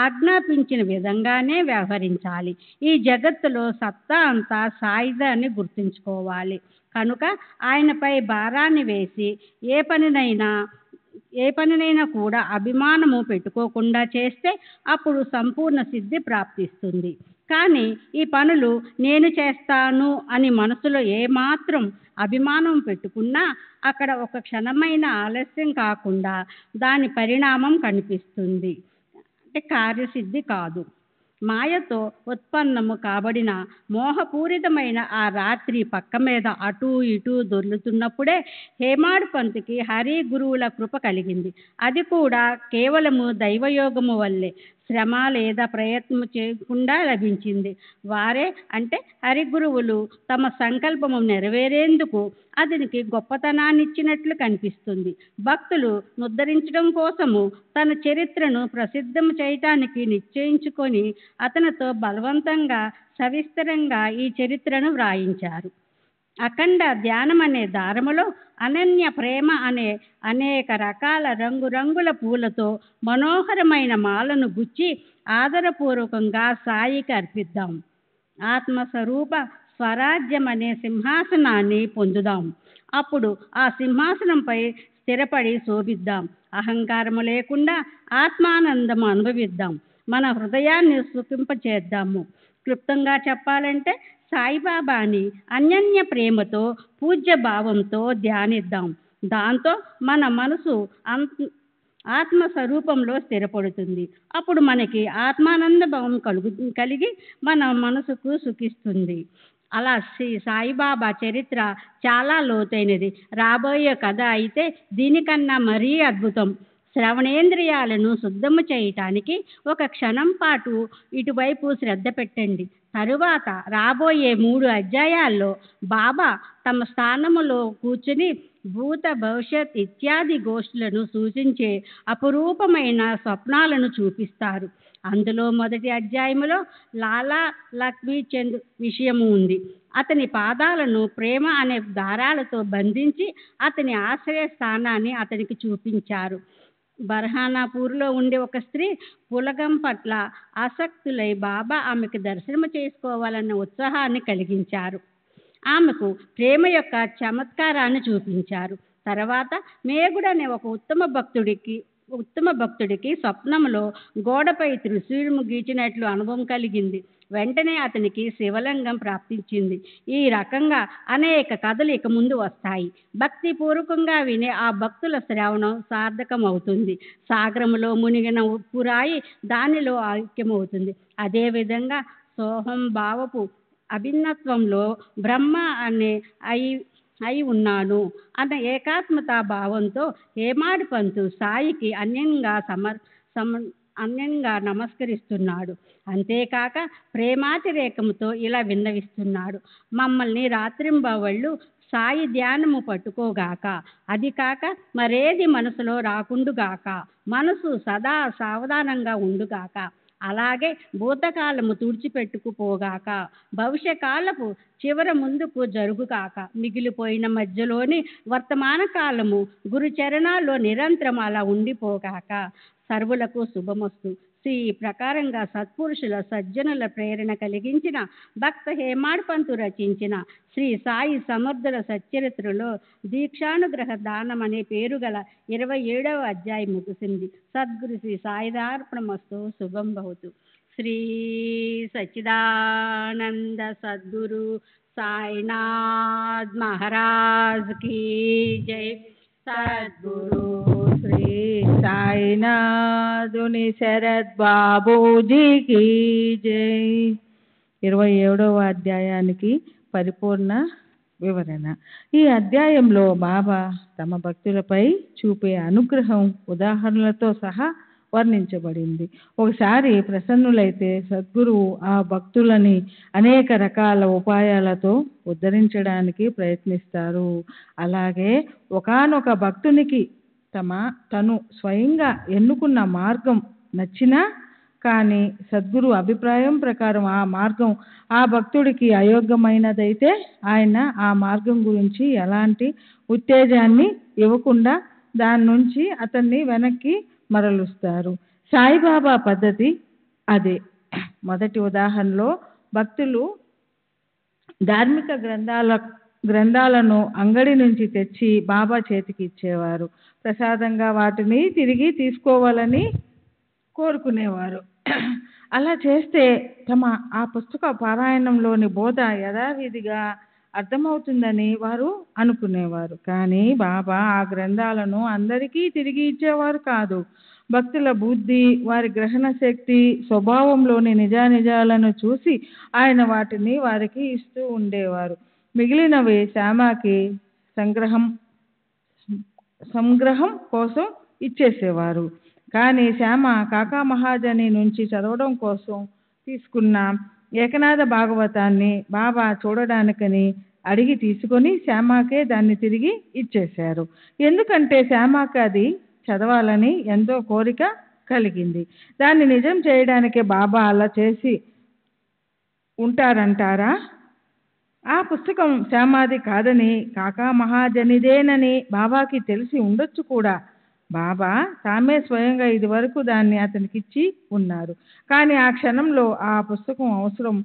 ఆజ్ఞాపించిన విధంగానే వ్యవహరించాలి. ఈ జగత్తులో సత్తా అంతా సాయిదని గుర్తుంచుకోవాలి. కనుక ఆయనపై భారాన్ని వేసి ఏ పనినైనా కూడా అభిమానము పెట్టుకోకుండా చేస్తే అప్పుడు సంపూర్ణ సిద్ధి ప్రాప్తిస్తుంది. కానీ ఈ పనులు నేను చేస్తాను అని మనసులో ఏమాత్రం అభిమానం పెట్టుకున్నా అక్కడ ఒక క్షణమైన ఆలస్యం కాకుండా దాని పరిణామం కనిపిస్తుంది. అంటే కార్యసిద్ధి కాదు. మాయతో ఉత్పన్నము కాబడిన మోహపూరితమైన ఆ రాత్రి పక్క మీద అటూ ఇటూ దొర్లుతున్నప్పుడే హేమాడ్ పంతుకి హరి గురువుల కృప కలిగింది. అది కూడా కేవలము దైవయోగము వల్లే, శ్రమ లేదా ప్రయత్నము చేయకుండా లభించింది. వారే అంటే హరిగురువులు తమ సంకల్పము నెరవేరేందుకు అతనికి గొప్పతనాన్నిచ్చినట్లు కనిపిస్తుంది. భక్తులు ఉద్ధరించడం కోసము తన చరిత్రను ప్రసిద్ధము చేయటానికి నిశ్చయించుకొని అతనితో బలవంతంగా సవిస్తరంగా ఈ చరిత్రను వ్రాయించారు. అఖండ ధ్యానం అనే దారములో అనన్య ప్రేమ అనే అనేక రకాల రంగురంగుల పూలతో మనోహరమైన మాలను గుచ్చి ఆదరపూర్వకంగా సాయికి అర్పిద్దాం. ఆత్మస్వరూప స్వరాజ్యం అనే సింహాసనాన్ని పొందుదాం. అప్పుడు ఆ సింహాసనంపై స్థిరపడి శోభిద్దాం. అహంకారము లేకుండా ఆత్మానందము అనుభవిద్దాం. మన హృదయాన్ని సుఖింపచేద్దాము. క్లుప్తంగా చెప్పాలంటే సాయిబాబాని అన్యన్య ప్రేమతో పూజ్య భావంతో ధ్యానిద్దాం. దాంతో మన మనసు ఆత్మస్వరూపంలో స్థిరపడుతుంది. అప్పుడు మనకి ఆత్మానంద భావం కలిగి మన మనసుకు సుఖిస్తుంది. అలా శ్రీ సాయిబాబా చరిత్ర చాలా లోతైనది. రాబోయే కథ అయితే దీనికన్నా మరీ అద్భుతం. శ్రవణేంద్రియాలను శుద్ధము చేయటానికి ఒక క్షణం పాటు ఇటువైపు శ్రద్ధ పెట్టండి. తరువాత రాబోయే 3 అధ్యాయాల్లో బాబా తమ స్థానములో కూర్చుని భూత భవిష్యత్ ఇత్యాది గోష్ఠులను సూచించే అపురూపమైన స్వప్నాలను చూపిస్తారు. అందులో మొదటి అధ్యాయములో లాలా లక్ష్మీచంద్ విషయము ఉంది. అతని పాదాలను ప్రేమ అనే దారాలతో బంధించి అతని ఆశ్రయ స్థానాన్ని అతనికి చూపించారు. బర్హానాపూర్లో ఉండే ఒక స్త్రీ పులగం పట్ల ఆసక్తులై బాబా ఆమెకు దర్శనము చేసుకోవాలన్న ఉత్సాహాన్ని కలిగించారు. ఆమెకు ప్రేమ యొక్క చమత్కారాన్ని చూపించారు. తర్వాత మేగుడు అనే ఒక ఉత్తమ భక్తుడికి స్వప్నంలో గోడపై త్రిశూలము గీచినట్లు అనుభవం కలిగింది. వెంటనే అతనికి శివలింగం ప్రాప్తించింది. ఈ రకంగా అనేక కథలు ఇక ముందు వస్తాయి. భక్తిపూర్వకంగా వినే ఆ భక్తుల శ్రవణం సార్థకమవుతుంది. సాగరములో మునిగిన ఉప్పురాయి దానిలో ఐక్యమవుతుంది. అదేవిధంగా సోహం భావపు అభిన్నత్వంలో బ్రహ్మ అయి ఉన్నాను అన్న ఏకాత్మతా భావంతో హేమాడ్ పంతు సాయికి అన్యంగా నమస్కరిస్తున్నాడు. అంతేకాక ప్రేమాతిరేకముతో ఇలా విన్నవిస్తున్నాడు: మమ్మల్ని రాత్రింబవళ్ళు సాయి ధ్యానము పట్టుకోగాక, అది కాక మరేది మనసులో రాకుండుగాక, మనసు సదా సావధానంగా ఉండుగాక, అలాగే భూతకాలము తుడిచిపెట్టుకుపోగాక, భవిష్యకాలపు చివర ముందుకు జరుగుగాక, మిగిలిపోయిన మధ్యలోని వర్తమాన కాలము గురు చరణాల్లో నిరంతరం అలా ఉండిపోగాక. సర్వులకు శుభమస్తు. శ్రీ ప్రకారంగా సత్పురుషుల సజ్జనుల ప్రేరణ కలిగించిన భక్త హేమాడ్ పంతు రచించిన శ్రీ సాయి సమర్థుల సచ్చరిత్రలో దీక్షానుగ్రహ దానం అనే పేరు గల 27వ అధ్యాయం ముగిసింది. సద్గురు శ్రీ సాయిదార్పణమస్తు. శుభం భవతు. శ్రీ సచ్చిదానంద సద్గురు సాయినాథ్ మహారాజ్ కీ జై. సద్గురు శ్రీ సాయినాథుని శరత్ బాబూజీకి జై. 27వ అధ్యాయానికి పరిపూర్ణ వివరణ. ఈ అధ్యాయంలో బాబా తమ భక్తులపై చూపే అనుగ్రహం ఉదాహరణలతో సహా వర్ణించబడింది. ఒకసారి ప్రసన్నులైతే సద్గురువు ఆ భక్తులని అనేక రకాల ఉపాయాలతో ఉద్ధరించడానికి ప్రయత్నిస్తారు. అలాగే ఒకానొక భక్తునికి తను స్వయంగా ఎన్నుకున్న మార్గం నచ్చినా కానీ సద్గురు అభిప్రాయం ప్రకారం ఆ మార్గం ఆ భక్తుడికి అయోగ్యమైనదైతే ఆయన ఆ మార్గం గురించి ఎలాంటి ఉత్తేజాన్ని ఇవ్వకుండా దాని నుంచి అతన్ని వెనక్కి మరలుస్తారు. సాయిబాబా పద్ధతి అదే. మొదటి ఉదాహరణలో భక్తులు ధార్మిక గ్రంథాలను అంగడి నుంచి తెచ్చి బాబా చేతికి ఇచ్చేవారు. ప్రసాదంగా వాటిని తిరిగి తీసుకోవాలని కోరుకునేవారు. అలా చేస్తే ఆ పుస్తక పారాయణంలోని బోధ యథావిధిగా అర్థమవుతుందని వారు అనుకునేవారు. కానీ బాబా ఆ గ్రంథాలను అందరికీ తిరిగి ఇచ్చేవారు కాదు. భక్తుల బుద్ధి, వారి గ్రహణ శక్తి, స్వభావంలోని నిజానిజాలను చూసి ఆయన వాటిని వారికి ఇస్తూ ఉండేవారు. మిగిలినవి శ్యామకి సంగ్రహం కోసం ఇచ్చేసేవారు. కానీ శ్యామ కాకా మహాజని నుంచి చదవడం కోసం తీసుకున్న ఏకనాథ భాగవతాన్ని బాబా చూడడానికని అడిగి తీసుకొని శ్యామకే దాన్ని తిరిగి ఇచ్చేశారు. ఎందుకంటే శ్యామకి అది చదవాలని ఎంతో కోరిక కలిగింది. దాన్ని నిజం చేయడానికే బాబా అలా చేసి ఉంటారంటారా? ఆ పుస్తకం శ్యామాది కాదని, కాకా మహాజనిదేనని బాబాకి తెలిసి ఉండొచ్చు కూడా. బాబా తామే స్వయంగా ఇదివరకు దాన్ని అతనికిచ్చి ఉన్నారు. కానీ ఆ క్షణంలో ఆ పుస్తకం అవసరం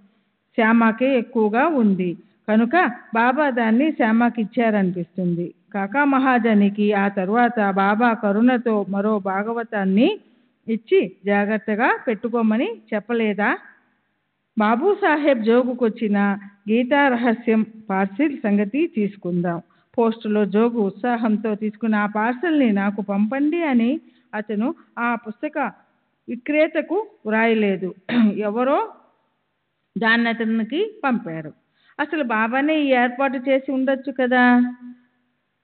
శ్యామకే ఎక్కువగా ఉంది కనుక బాబా దాన్ని శ్యామకి ఇచ్చారనిపిస్తుంది. కాకా మహాజనికి ఆ తరువాత బాబా కరుణతో మరో భాగవతాన్ని ఇచ్చి జాగ్రత్తగా పెట్టుకోమని చెప్పలేదా? బాబు సాహెబ్ జోగుకొచ్చిన గీతా రహస్యం పార్సిల్ సంగతి తీసుకుందాం. పోస్టులో జోగు ఉత్సాహంతో తీసుకున్న ఆ పార్సల్ని నాకు పంపండి అని అతను ఆ పుస్తక విక్రేతకు వ్రాయలేదు. ఎవరో దాన్ని అతనికి పంపారు. అసలు బాబానే ఈ ఏర్పాటు చేసి ఉండొచ్చు కదా.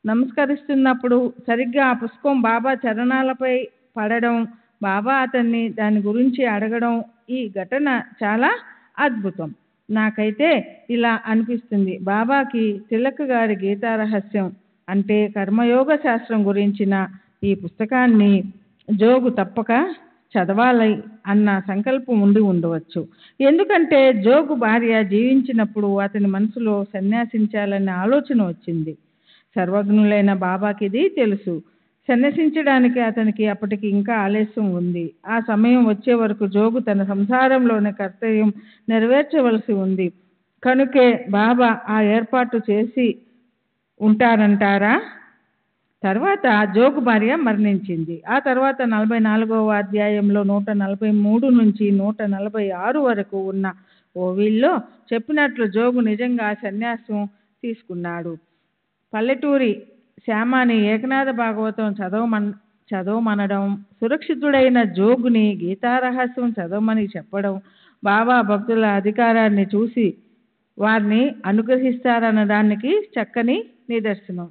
నమస్కరిస్తున్నప్పుడు సరిగ్గా ఆ పుస్తకం బాబా చరణాలపై పడడం, బాబా అతన్ని దాని గురించి అడగడం, ఈ ఘటన చాలా అద్భుతం. నాకైతే ఇలా అనిపిస్తుంది, బాబాకి తిలక్ గారి గీతా రహస్యం అంటే కర్మయోగ శాస్త్రం గురించిన ఈ పుస్తకాన్ని జోగు తప్పక చదవాలి అన్న సంకల్పం ఉండి ఉండవచ్చు. ఎందుకంటే జోగు భార్య జీవించినప్పుడు అతని మనసులో సన్యాసించాలన్న ఆలోచన వచ్చింది. సర్వజ్ఞులైన బాబాకి ఇది తెలుసు. సన్యసించడానికి అతనికి అప్పటికి ఇంకా ఆలస్యం ఉంది. ఆ సమయం వచ్చే వరకు జోగు తన సంసారంలోని కర్తవ్యం నెరవేర్చవలసి ఉంది. కనుకే బాబా ఆ ఏర్పాటు చేసి ఉంటారంటారా? తర్వాత జోగు భార్య మరణించింది. ఆ తర్వాత 44వ అధ్యాయంలో 143 నుంచి 146 వరకు ఉన్న ఓవిల్లో చెప్పినట్లు జోగు నిజంగా సన్యాసం తీసుకున్నాడు. పల్లెటూరి శ్యామని ఏకనాథ భాగవతం చదవమనడం, సురక్షితుడైన జోగుని గీతారహస్యం చదవమని చెప్పడం బాబా భక్తుల అధికారాన్ని చూసి వారిని అనుగ్రహిస్తారనడానికి చక్కని నిదర్శనం.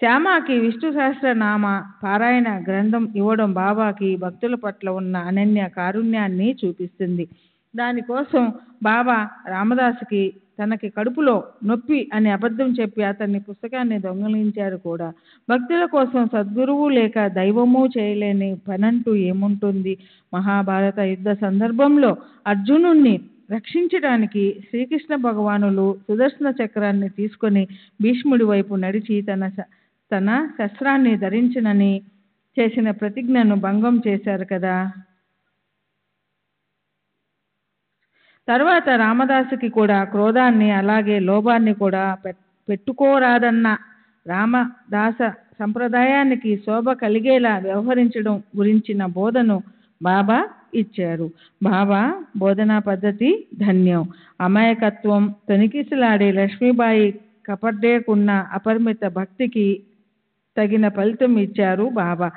శ్యామకి విష్ణు సహస్రనామ పారాయణ గ్రంథం ఇవ్వడం బాబాకి భక్తుల పట్ల ఉన్న అనన్య కారుణ్యాన్ని చూపిస్తుంది. దానికోసం బాబా రామదాసుకి తనకి కడుపులో నొప్పి అని అబద్ధం చెప్పి అతన్ని పుస్తకాన్ని దొంగిలించారు కూడా. భక్తుల కోసం సద్గురువు లేక దైవము చేయలేని పనంటూ ఏముంటుంది? మహాభారత యుద్ధ సందర్భంలో అర్జునుణ్ణి రక్షించడానికి శ్రీకృష్ణ భగవానులు సుదర్శన చక్రాన్ని తీసుకొని భీష్ముడి వైపు నడిచి తన శస్త్రాన్ని ధరించనని చేసిన ప్రతిజ్ఞను భంగం చేశారు కదా. తర్వాత రామదాసుకి కూడా క్రోధాన్ని అలాగే లోభాన్ని కూడా పెట్టుకోరాదన్న రామదాస సంప్రదాయానికి శోభ కలిగేలా వ్యవహరించడం గురించిన బోధను బాబా ఇచ్చారు. బాబా బోధనా పద్ధతి ధన్యం. అమాయకత్వం తొనికిసలాడే లక్ష్మీబాయి కపర్డేకున్న అపరిమిత భక్తికి తగిన ఫలితం ఇచ్చారు బాబా.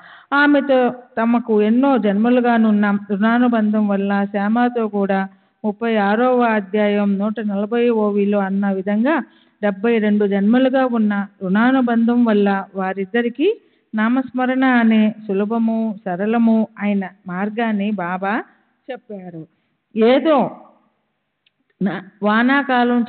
ఆమెతో తమకు ఎన్నో జన్మలుగానున్న రుణానుబంధం వల్ల శ్యామతో కూడా 36వ అధ్యాయం 140వ అన్న విధంగా 72 జన్మలుగా ఉన్న రుణానుబంధం వల్ల వారిద్దరికీ నామస్మరణ అనే సులభము సరళము అయిన మార్గాన్ని బాబా చెప్పారు. ఏదో వానాకాలం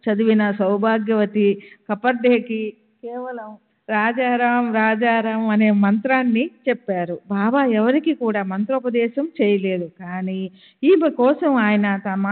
చదివిన సౌభాగ్యవతి కపర్డేకి కేవలం రాజారాం రాజారాం అనే మంత్రాన్ని చెప్పారు. బాబా ఎవరికి కూడా మంత్రోపదేశం చేయలేదు. కానీ ఈమె కోసం ఆయన తమ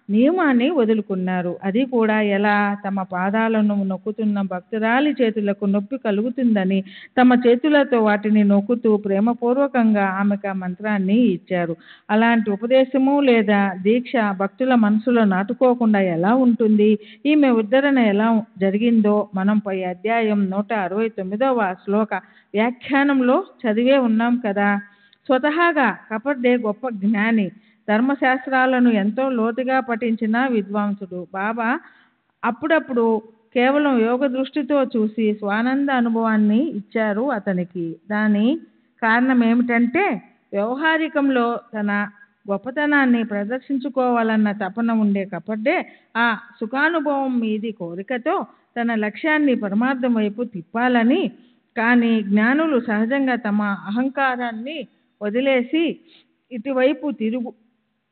నియమాన్ని వదులుకున్నారు. అది కూడా ఎలా? తమ పాదాలను నొక్కుతున్న భక్తురాలి చేతులకు నొప్పి కలుగుతుందని తమ చేతులతో వాటిని నొక్కుతూ ప్రేమపూర్వకంగా ఆమెకు మంత్రాన్ని ఇచ్చారు. అలాంటి ఉపదేశము లేదా దీక్ష భక్తుల మనసులో నాటుకోకుండా ఎలా ఉంటుంది? ఈమె ఉద్ధరణ ఎలా జరిగిందో మనం పై అధ్యాయం 169వ శ్లోక వ్యాఖ్యానంలో చదివే ఉన్నాం కదా. స్వతహాగా కపర్డే గొప్ప జ్ఞాని, ధర్మశాస్త్రాలను ఎంతో లోతుగా పఠించిన విద్వాంసుడు. బాబా అప్పుడప్పుడు కేవలం యోగ దృష్టితో చూసి స్వానంద అనుభవాన్ని ఇచ్చారు అతనికి. దాని కారణం ఏమిటంటే వ్యవహారికంలో తన గొప్పతనాన్ని ప్రదర్శించుకోవాలన్న తపన ఉండే కపడ్డే ఆ సుఖానుభవం మీది కోరికతో తన లక్ష్యాన్ని పరమార్థం వైపు తిప్పాలని. కానీ జ్ఞానులు సహజంగా తమ అహంకారాన్ని వదిలేసి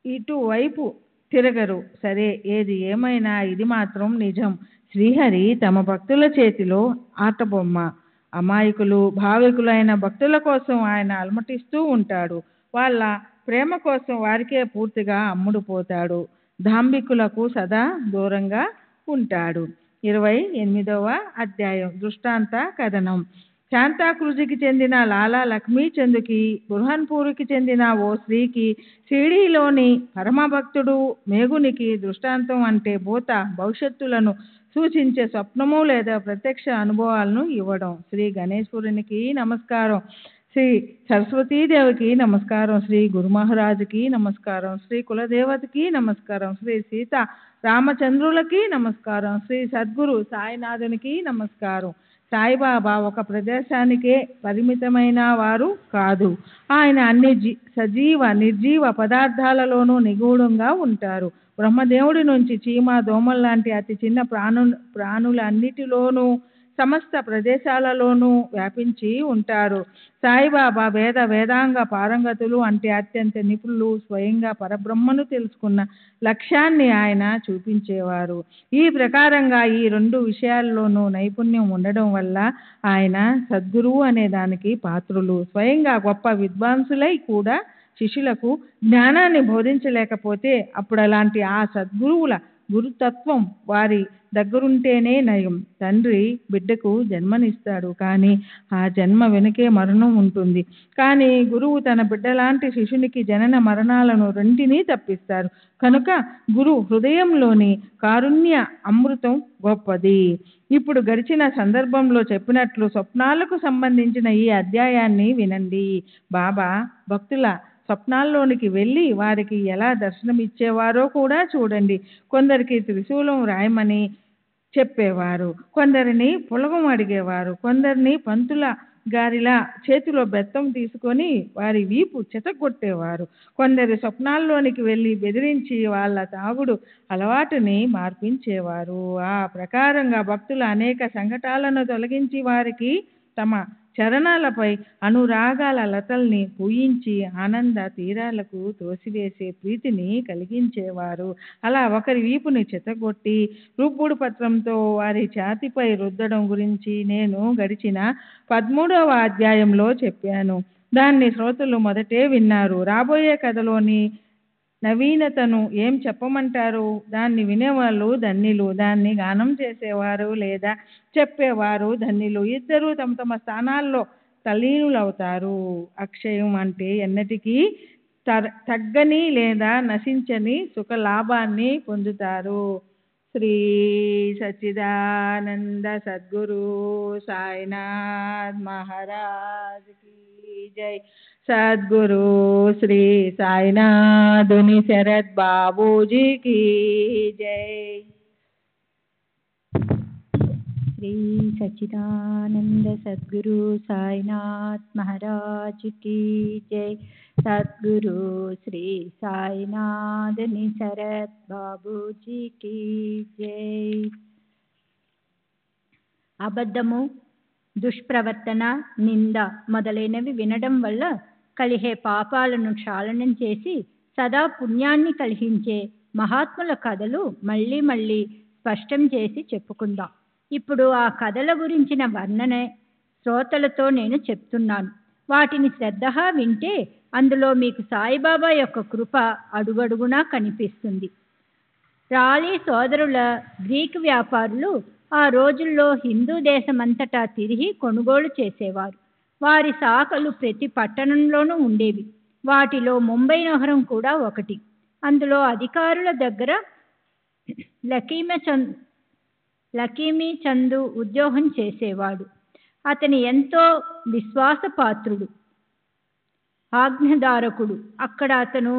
ఇటువైపు తిరగరు. సరే, ఏది ఏమైనా ఇది మాత్రం నిజం, శ్రీహరి తమ భక్తుల చేతిలో ఆటబొమ్మ. అమాయకులు భావికులైన భక్తుల కోసం ఆయన అలమటిస్తూ ఉంటాడు. వాళ్ళ ప్రేమ కోసం వారికే పూర్తిగా అమ్ముడుపోతాడు. ధాంబికులకు సదా దూరంగా ఉంటాడు. 28వ అధ్యాయం దృష్టాంత కథనం. శాంతాక్రూజ్కి చెందిన లాలా లక్ష్మీచంద్కి, బుర్హాన్పూర్కి చెందిన ఓ స్త్రీకి, షిరిడీలోని పరమభక్తుడు మేఘునికి దృష్టాంతం అంటే భూత భవిష్యత్తులను సూచించే స్వప్నము లేదా ప్రత్యక్ష అనుభవాలను ఇవ్వడం. శ్రీ గణేశ్వరునికి నమస్కారం, శ్రీ సరస్వతీదేవికి నమస్కారం, శ్రీ గురు మహారాజుకి నమస్కారం, శ్రీ కులదేవతకి నమస్కారం, శ్రీ సీత రామచంద్రులకి నమస్కారం, శ్రీ సద్గురు సాయినాథునికి నమస్కారం. సాయిబాబా ఒక ప్రదేశానికే పరిమితమైన వారు కాదు. ఆయన అన్ని సజీవ నిర్జీవ పదార్థాలలోనూ నిగూఢంగా ఉంటారు. బ్రహ్మదేవుడి నుంచి చీమ దోమల్లాంటి అతి చిన్న ప్రాణులన్నిటిలోనూ సమస్త ప్రదేశాలలోనూ వ్యాపించి ఉంటారు. సాయిబాబా వేదాంగ పారంగతులు అంటే అత్యంత నిపుణులు. స్వయంగా పరబ్రహ్మను తెలుసుకున్న లక్ష్యాన్ని ఆయన చూపించేవారు. ఈ ప్రకారంగా ఈ 2 విషయాల్లోనూ నైపుణ్యం ఉండడం వల్ల ఆయన సద్గురువు అనే దానికి పాత్రులు. స్వయంగా గొప్ప విద్వాంసులై కూడా శిష్యులకు జ్ఞానాన్ని బోధించలేకపోతే అప్పుడు అలాంటి ఆ సద్గురువుల గురుతత్వం వారి దగ్గరుంటేనే నయం. తండ్రి బిడ్డకు జన్మనిస్తాడు, కానీ ఆ జన్మ వెనుకే మరణం ఉంటుంది. కానీ గురువు తన బిడ్డలాంటి శిష్యునికి జనన మరణాలను రెంటినీ తప్పిస్తారు. కనుక గురు హృదయంలోని కారుణ్య అమృతం గొప్పది. ఇప్పుడు గడిచిన సందర్భంలో చెప్పినట్లు స్వప్నాలకు సంబంధించిన ఈ అధ్యాయాన్ని వినండి. బాబా భక్తుల స్వప్నాల్లోనికి వెళ్ళి వారికి ఎలా దర్శనమిచ్చేవారో కూడా చూడండి. కొందరికి త్రిశూలం రాయమని చెప్పేవారు, కొందరిని పులగం అడిగేవారు, కొందరిని పంతుల గారిలా చేతిలో బెత్తం తీసుకొని వారి వీపు చెతగొట్టేవారు. కొందరి స్వప్నాల్లోనికి వెళ్ళి బెదిరించి వాళ్ళ తాగుడు అలవాటుని మార్పించేవారు. ఆ ప్రకారంగా భక్తులు అనేక సంకటాలను తొలగించి వారికి తమ చరణాలపై అనురాగాల లతల్ని పూయించి ఆనంద తీరాలకు తోసివేసే ప్రీతిని కలిగించేవారు. అలా ఒకరి వీపుని చెతగొట్టి రుబ్బుడు పత్రంతో వారి ఛాతిపై రుద్దడం గురించి నేను గడిచిన 13వ అధ్యాయంలో చెప్పాను. దాన్ని శ్రోతలు మొదటే విన్నారు. రాబోయే కథలోని నవీనతను ఏం చెప్పమంటారు? దాన్ని వినేవాళ్ళు ధన్యులు, దాన్ని గానం చేసేవారు లేదా చెప్పేవారు ధన్యులు. ఇద్దరూ తమ తమ స్థానాల్లో తలీనులవుతారు. అక్షయం అంటే ఎన్నటికీ తగ్గని లేదా నశించని సుఖ లాభాన్ని పొందుతారు. శ్రీ సచ్చిదానంద సద్గురు సాయినాథ్ మహారాజ్ की जय. सद्गुरु श्री साईनाथुनि शरद बाबूजी की जय. श्री सच्चिदानंद सद्गुरु साईनाथ महाराज की जय. सद्गुरु श्री साईनाथुनि शरद बाबूजी की जय. అబద్ధము, దుష్ప్రవర్తన, నింద మొదలైనవి వినడం వల్ల కలిగే పాపాలను క్షాళనం చేసి సదా పుణ్యాన్ని కలిగించే మహాత్ముల కథలు మళ్ళీ మళ్ళీ స్పష్టం చేసి చెప్పుకుందాం. ఇప్పుడు ఆ కథల గురించిన వర్ణన శ్రోతలతో నేను చెప్తున్నాను. వాటిని శ్రద్ధగా వింటే అందులో మీకు సాయిబాబా యొక్క కృప అడుగడుగునా కనిపిస్తుంది. రాలీ సోదరుల గ్రీకు వ్యాపారులు ఆ రోజుల్లో హిందూ దేశమంతటా తిరిగి కొనుగోలు చేసేవారు. వారి శాఖలు ప్రతి పట్టణంలోనూ ఉండేవి. వాటిలో ముంబై నగరం కూడా ఒకటి. అందులో అధికారుల దగ్గర లకీమీ చందు ఉద్యోగం చేసేవాడు. అతని ఎంతో విశ్వాసపాత్రుడు, ఆజ్ఞాధారకుడు. అక్కడ అతను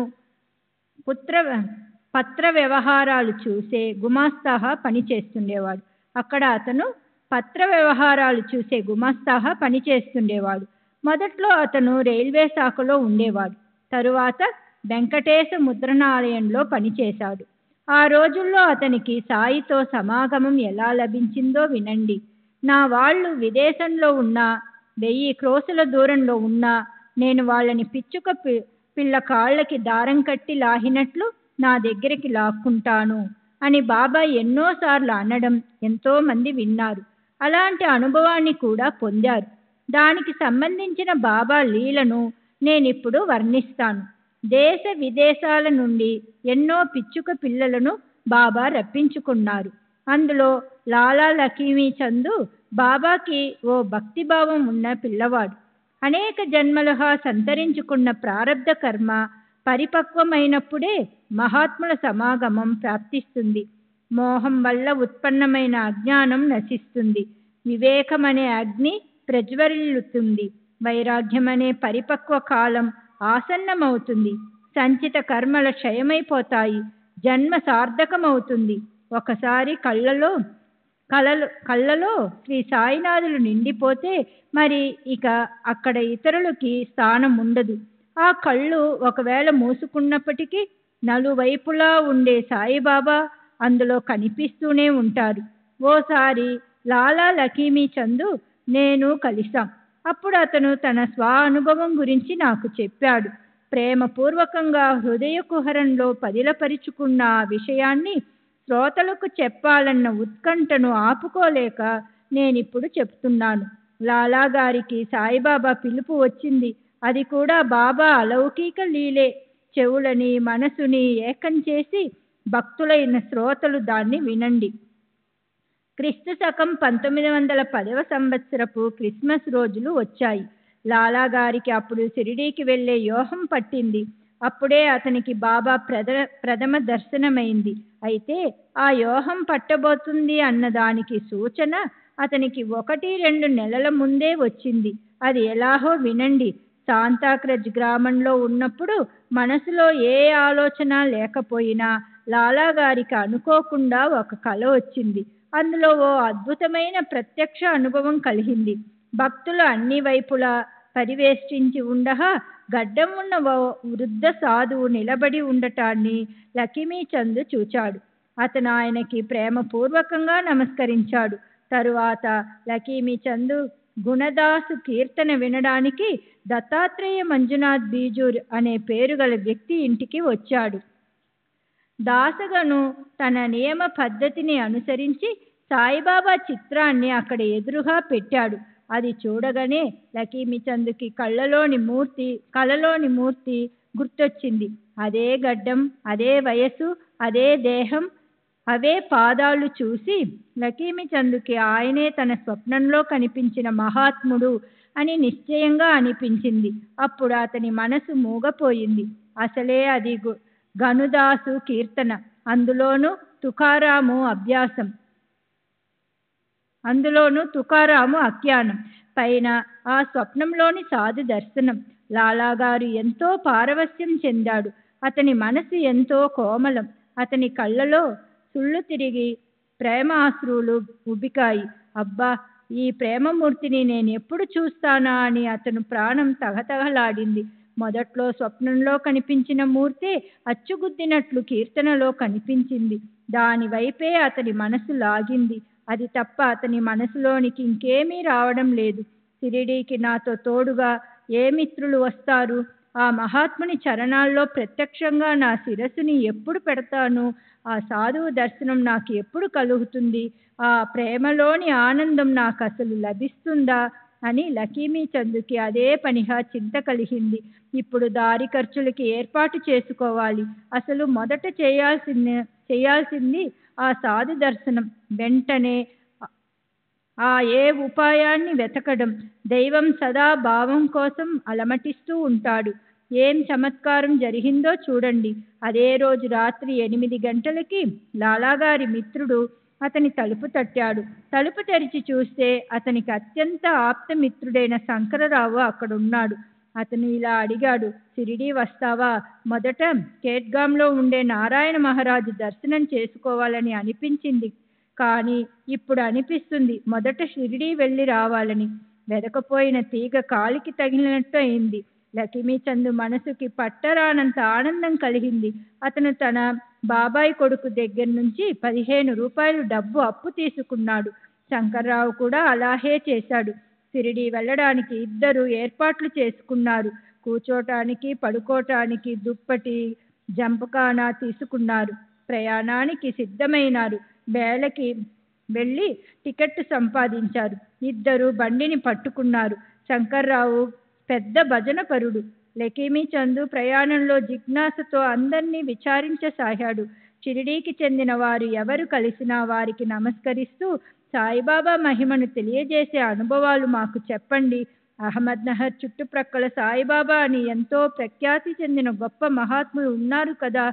పత్ర వ్యవహారాలు చూసే గుమాస్తాగా పనిచేస్తుండేవాడు. మొదట్లో అతను రైల్వే శాఖలో ఉండేవాడు. తరువాత వెంకటేశ ముద్రణాలయంలో పనిచేశాడు. ఆ రోజుల్లో అతనికి సాయితో సమాగమం ఎలా లభించిందో వినండి. నా వాళ్ళు విదేశంలో ఉన్నా, 1000 క్రోసుల దూరంలో ఉన్నా నేను వాళ్ళని పిచ్చుక పిల్ల కాళ్ళకి దారం కట్టి లాగినట్లు నా దగ్గరికి లాక్కుంటాను అని బాబా ఎన్నోసార్లు అనడం ఎంతోమంది విన్నారు. అలాంటి అనుభవాన్ని కూడా పొందారు. దానికి సంబంధించిన బాబా లీలను నేనిప్పుడు వర్ణిస్తాను. దేశ విదేశాల నుండి ఎన్నో పిచ్చుక పిల్లలను బాబా రప్పించుకున్నారు. అందులో లాలా లక్ష్మీ చందు బాబాకి ఓ భక్తిభావం ఉన్న పిల్లవాడు. అనేక జన్మలుగా సంతరించుకున్న ప్రారబ్ధ కర్మ పరిపక్వమైనప్పుడే మహాత్ముల సమాగమం ప్రాప్తిస్తుంది. మోహం వల్ల ఉత్పన్నమైన అజ్ఞానం నశిస్తుంది. వివేకం అనే అగ్ని ప్రజ్వరిల్లుతుంది. వైరాగ్యం అనే పరిపక్వ కాలం ఆసన్నమవుతుంది. సంచిత కర్మల క్షయమైపోతాయి. జన్మ సార్థకమవుతుంది. ఒకసారి కళ్ళలో శ్రీ సాయినాథులు నిండిపోతే మరి ఇక అక్కడ ఇతరులకి స్థానం ఉండదు. ఆ కళ్ళు ఒకవేళ మూసుకున్నప్పటికీ నలువైపులా ఉండే సాయిబాబా అందులో కనిపిస్తూనే ఉంటారు. ఓసారి లాలా లక్ష్మీ చందు నేను కలిశాం. అప్పుడు అతను తన స్వ అనుభవం గురించి నాకు చెప్పాడు. ప్రేమపూర్వకంగా హృదయ కుహరంలో పదిలపరుచుకున్న ఆ విషయాన్ని శ్రోతలకు చెప్పాలన్న ఉత్కంఠను ఆపుకోలేక నేనిప్పుడు చెప్తున్నాను. లాలా గారికి సాయిబాబా పిలుపు వచ్చింది. అది కూడా బాబా అలౌకిక లీలే. చెవులని మనసుని ఏకం చేసి భక్తులైన శ్రోతలు దాన్ని వినండి. క్రీస్తు శకం 1910వ సంవత్సరపు క్రిస్మస్ రోజులు వచ్చాయి. లాలా గారికి అప్పుడు షిరిడీకి వెళ్లే యోహం పట్టింది. అప్పుడే అతనికి బాబా ప్రథమ దర్శనమైంది. అయితే ఆ యోహం పట్టబోతుంది అన్నదానికి సూచన అతనికి 1-2 నెలల ముందే వచ్చింది. అది ఎలాగో వినండి. శాంతాక్రజ్ గ్రామంలో ఉన్నప్పుడు మనసులో ఏ ఆలోచన లేకపోయినా లాలా గారికి అనుకోకుండా ఒక కల వచ్చింది. అందులో ఓ అద్భుతమైన ప్రత్యక్ష అనుభవం కలిగింది. భక్తులు అన్ని వైపులా పరివేష్టించి ఉండగా గడ్డం ఉన్న ఓ వృద్ధ సాధువు నిలబడి ఉండటాన్ని లక్ష్మీచంద్ చూచాడు. అతను ఆయనకి ప్రేమపూర్వకంగా నమస్కరించాడు. తరువాత లక్ష్మీచంద్ గుణదాసు కీర్తన వినడానికి దత్తాత్రేయ మంజునాథ్ బీజూర్ అనే పేరు గల వ్యక్తి ఇంటికి వచ్చాడు. దాసగను తన నియమ పద్ధతిని అనుసరించి సాయిబాబా చిత్రాన్ని అక్కడ ఎదురుగా పెట్టాడు. అది చూడగానే లక్ష్మీచంద్కి కళలోని మూర్తి గుర్తొచ్చింది. అదే గడ్డం, అదే వయసు, అదే దేహం, అవే పాదాలు చూసి లక్ష్మీచంద్కి ఆయనే తన స్వప్నంలో కనిపించిన మహాత్ముడు అని నిశ్చయంగా అనిపించింది. అప్పుడు అతని మనసు మూగపోయింది. అసలే అది గనుదాసు కీర్తన, అందులోనూ తుకారాము ఆఖ్యానం, పైన ఆ స్వప్నంలోని సాధు దర్శనం. లాలాగారు ఎంతో పారవస్యం చెందాడు. అతని మనసు ఎంతో కోమలం. అతని కళ్ళలో సుళ్ళు తిరిగి ప్రేమాశ్రువులు ఉబికాయి. అబ్బా, ఈ ప్రేమమూర్తిని నేను ఎప్పుడు చూస్తానా అని అతను ప్రాణం తగతగలాడింది. మొదట్లో స్వప్నంలో కనిపించిన మూర్తి అచ్చుగుద్దినట్లు కీర్తనలో కనిపించింది. దాని వైపే అతని మనసు లాగింది. అది తప్ప అతని మనసులోనికి ఇంకేమీ రావడం లేదు. షిరిడీకి నాతో తోడుగా ఏ మిత్రులు వస్తారు? ఆ మహాత్ముని చరణాల్లో ప్రత్యక్షంగా నా శిరస్సుని ఎప్పుడు పెడతాను? ఆ సాధువు దర్శనం నాకు ఎప్పుడు కలుగుతుంది? ఆ ప్రేమలోని ఆనందం నాకు అసలు లభిస్తుందా అని లక్ష్మీచంద్కి అదే పనిగా చింత కలిగింది. ఇప్పుడు దారి ఖర్చులకి ఏర్పాటు చేసుకోవాలి. అసలు మొదట చేయాల్సింది ఆ సాధు దర్శనం. వెంటనే ఆ ఏ ఉపాయాన్ని వెతకడం. దైవం సదా భావం కోసం అలమటిస్తూ ఉంటాడు. ఏం చమత్కారం జరిగిందో చూడండి. అదే రోజు రాత్రి 8 గంటలకి లాలాగారి మిత్రుడు అతని తలుపు తట్టాడు. తలుపు తెరిచి చూస్తే అతనికి అత్యంత ఆప్తమిత్రుడైన శంకరరావు అక్కడున్నాడు. అతను ఇలా అడిగాడు, షిరిడీ వస్తావా? మొదట కేట్గాంలో ఉండే నారాయణ మహారాజు దర్శనం చేసుకోవాలని అనిపించింది, కానీ ఇప్పుడు అనిపిస్తుంది మొదట షిరిడీ వెళ్ళి రావాలని. వెదకపోయిన తీగ కాలికి తగిలినట్టు అయింది. లక్ష్మీచంద్ మనసుకి పట్టరానంత ఆనందం కలిగింది. అతను తన బాబాయ్ కొడుకు దగ్గర నుంచి 15 రూపాయలు డబ్బు అప్పు తీసుకున్నాడు. శంకర్రావు కూడా అలాగే చేశాడు. షిరిడీ వెళ్ళడానికి ఇద్దరు ఏర్పాట్లు చేసుకున్నారు. కూర్చోటానికి, పడుకోటానికి దుప్పటి, జంపకానా తీసుకున్నారు. ప్రయాణానికి సిద్ధమైనారు. వేళకి వెళ్ళి టికెట్ సంపాదించారు. ఇద్దరు బండిని పట్టుకున్నారు. శంకర్రావు పెద్ద భజనపరుడు. లక్ష్మీచంద్ ప్రయాణంలో జిజ్ఞాసతో అందరినీ విచారించసాగాడు. షిరిడీకి చెందిన వారు ఎవరు కలిసినా వారికి నమస్కరిస్తూ, సాయిబాబా మహిమను తెలియజేసే అనుభవాలు మాకు చెప్పండి. అహ్మద్నగర్ చుట్టుప్రక్కల సాయిబాబా అని ఎంతో ప్రఖ్యాతి చెందిన గొప్ప మహాత్ములు ఉన్నారు కదా,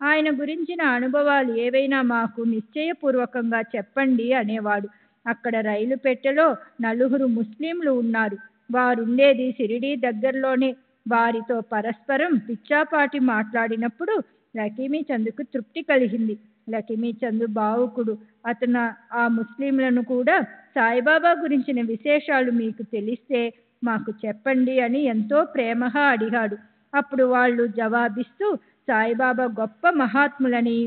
ఆయన గురించిన అనుభవాలు ఏవైనా మాకు నిశ్చయపూర్వకంగా చెప్పండి అనేవాడు. అక్కడ రైలు పెట్టెలో 4 ముస్లింలు ఉన్నారు. వారుండేది షిరిడీ దగ్గరలోనే. వారితో పరస్పరం పిచ్చాపాటి మాట్లాడినప్పుడు లక్ష్మీచంద్కు తృప్తి కలిగింది. లక్ష్మీచంద్ భావుకుడు. అతను ఆ ముస్లింలను కూడా సాయిబాబా గురించిన విశేషాలు మీకు తెలిస్తే మాకు చెప్పండి అని ఎంతో ప్రేమగా అడిగాడు. అప్పుడు వాళ్ళు జవాబిస్తూ సాయిబాబా గొప్ప మహాత్ములని,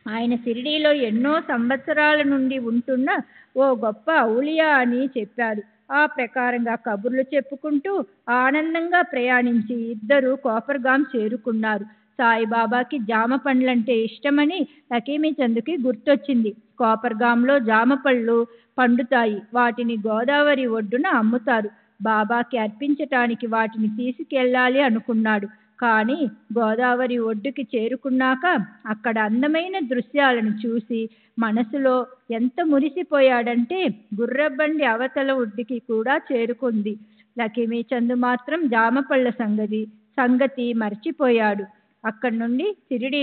ఆయన షిరిడీలో ఎన్నో సంవత్సరాల నుండి ఉంటున్న ఓ గొప్ప ఔలియా అని చెప్పారు. ఆ ప్రకారంగా కబుర్లు చెప్పుకుంటూ ఆనందంగా ప్రయాణించి ఇద్దరు కోపర్గాం చేరుకున్నారు. సాయిబాబాకి జామ పండ్లంటే ఇష్టమని లక్ష్మీచంద్కి గుర్తొచ్చింది. కోపర్గాంలో జామ పళ్ళు పండుతాయి. వాటిని గోదావరి ఒడ్డున అమ్ముతారు. బాబాకి అర్పించటానికి వాటిని తీసుకెళ్ళాలి అనుకున్నాడు. కానీ గోదావరి ఒడ్డుకి చేరుకున్నాక అక్కడ అందమైన దృశ్యాలను చూసి మనసులో ఎంత మురిసిపోయాడంటే గుర్రబండి అవతల ఒడ్డుకి కూడా చేరుకుంది. లక్ష్మీచంద్ మాత్రం జామపళ్ళ సంగతి మర్చిపోయాడు. అక్కడి నుండి షిరిడీ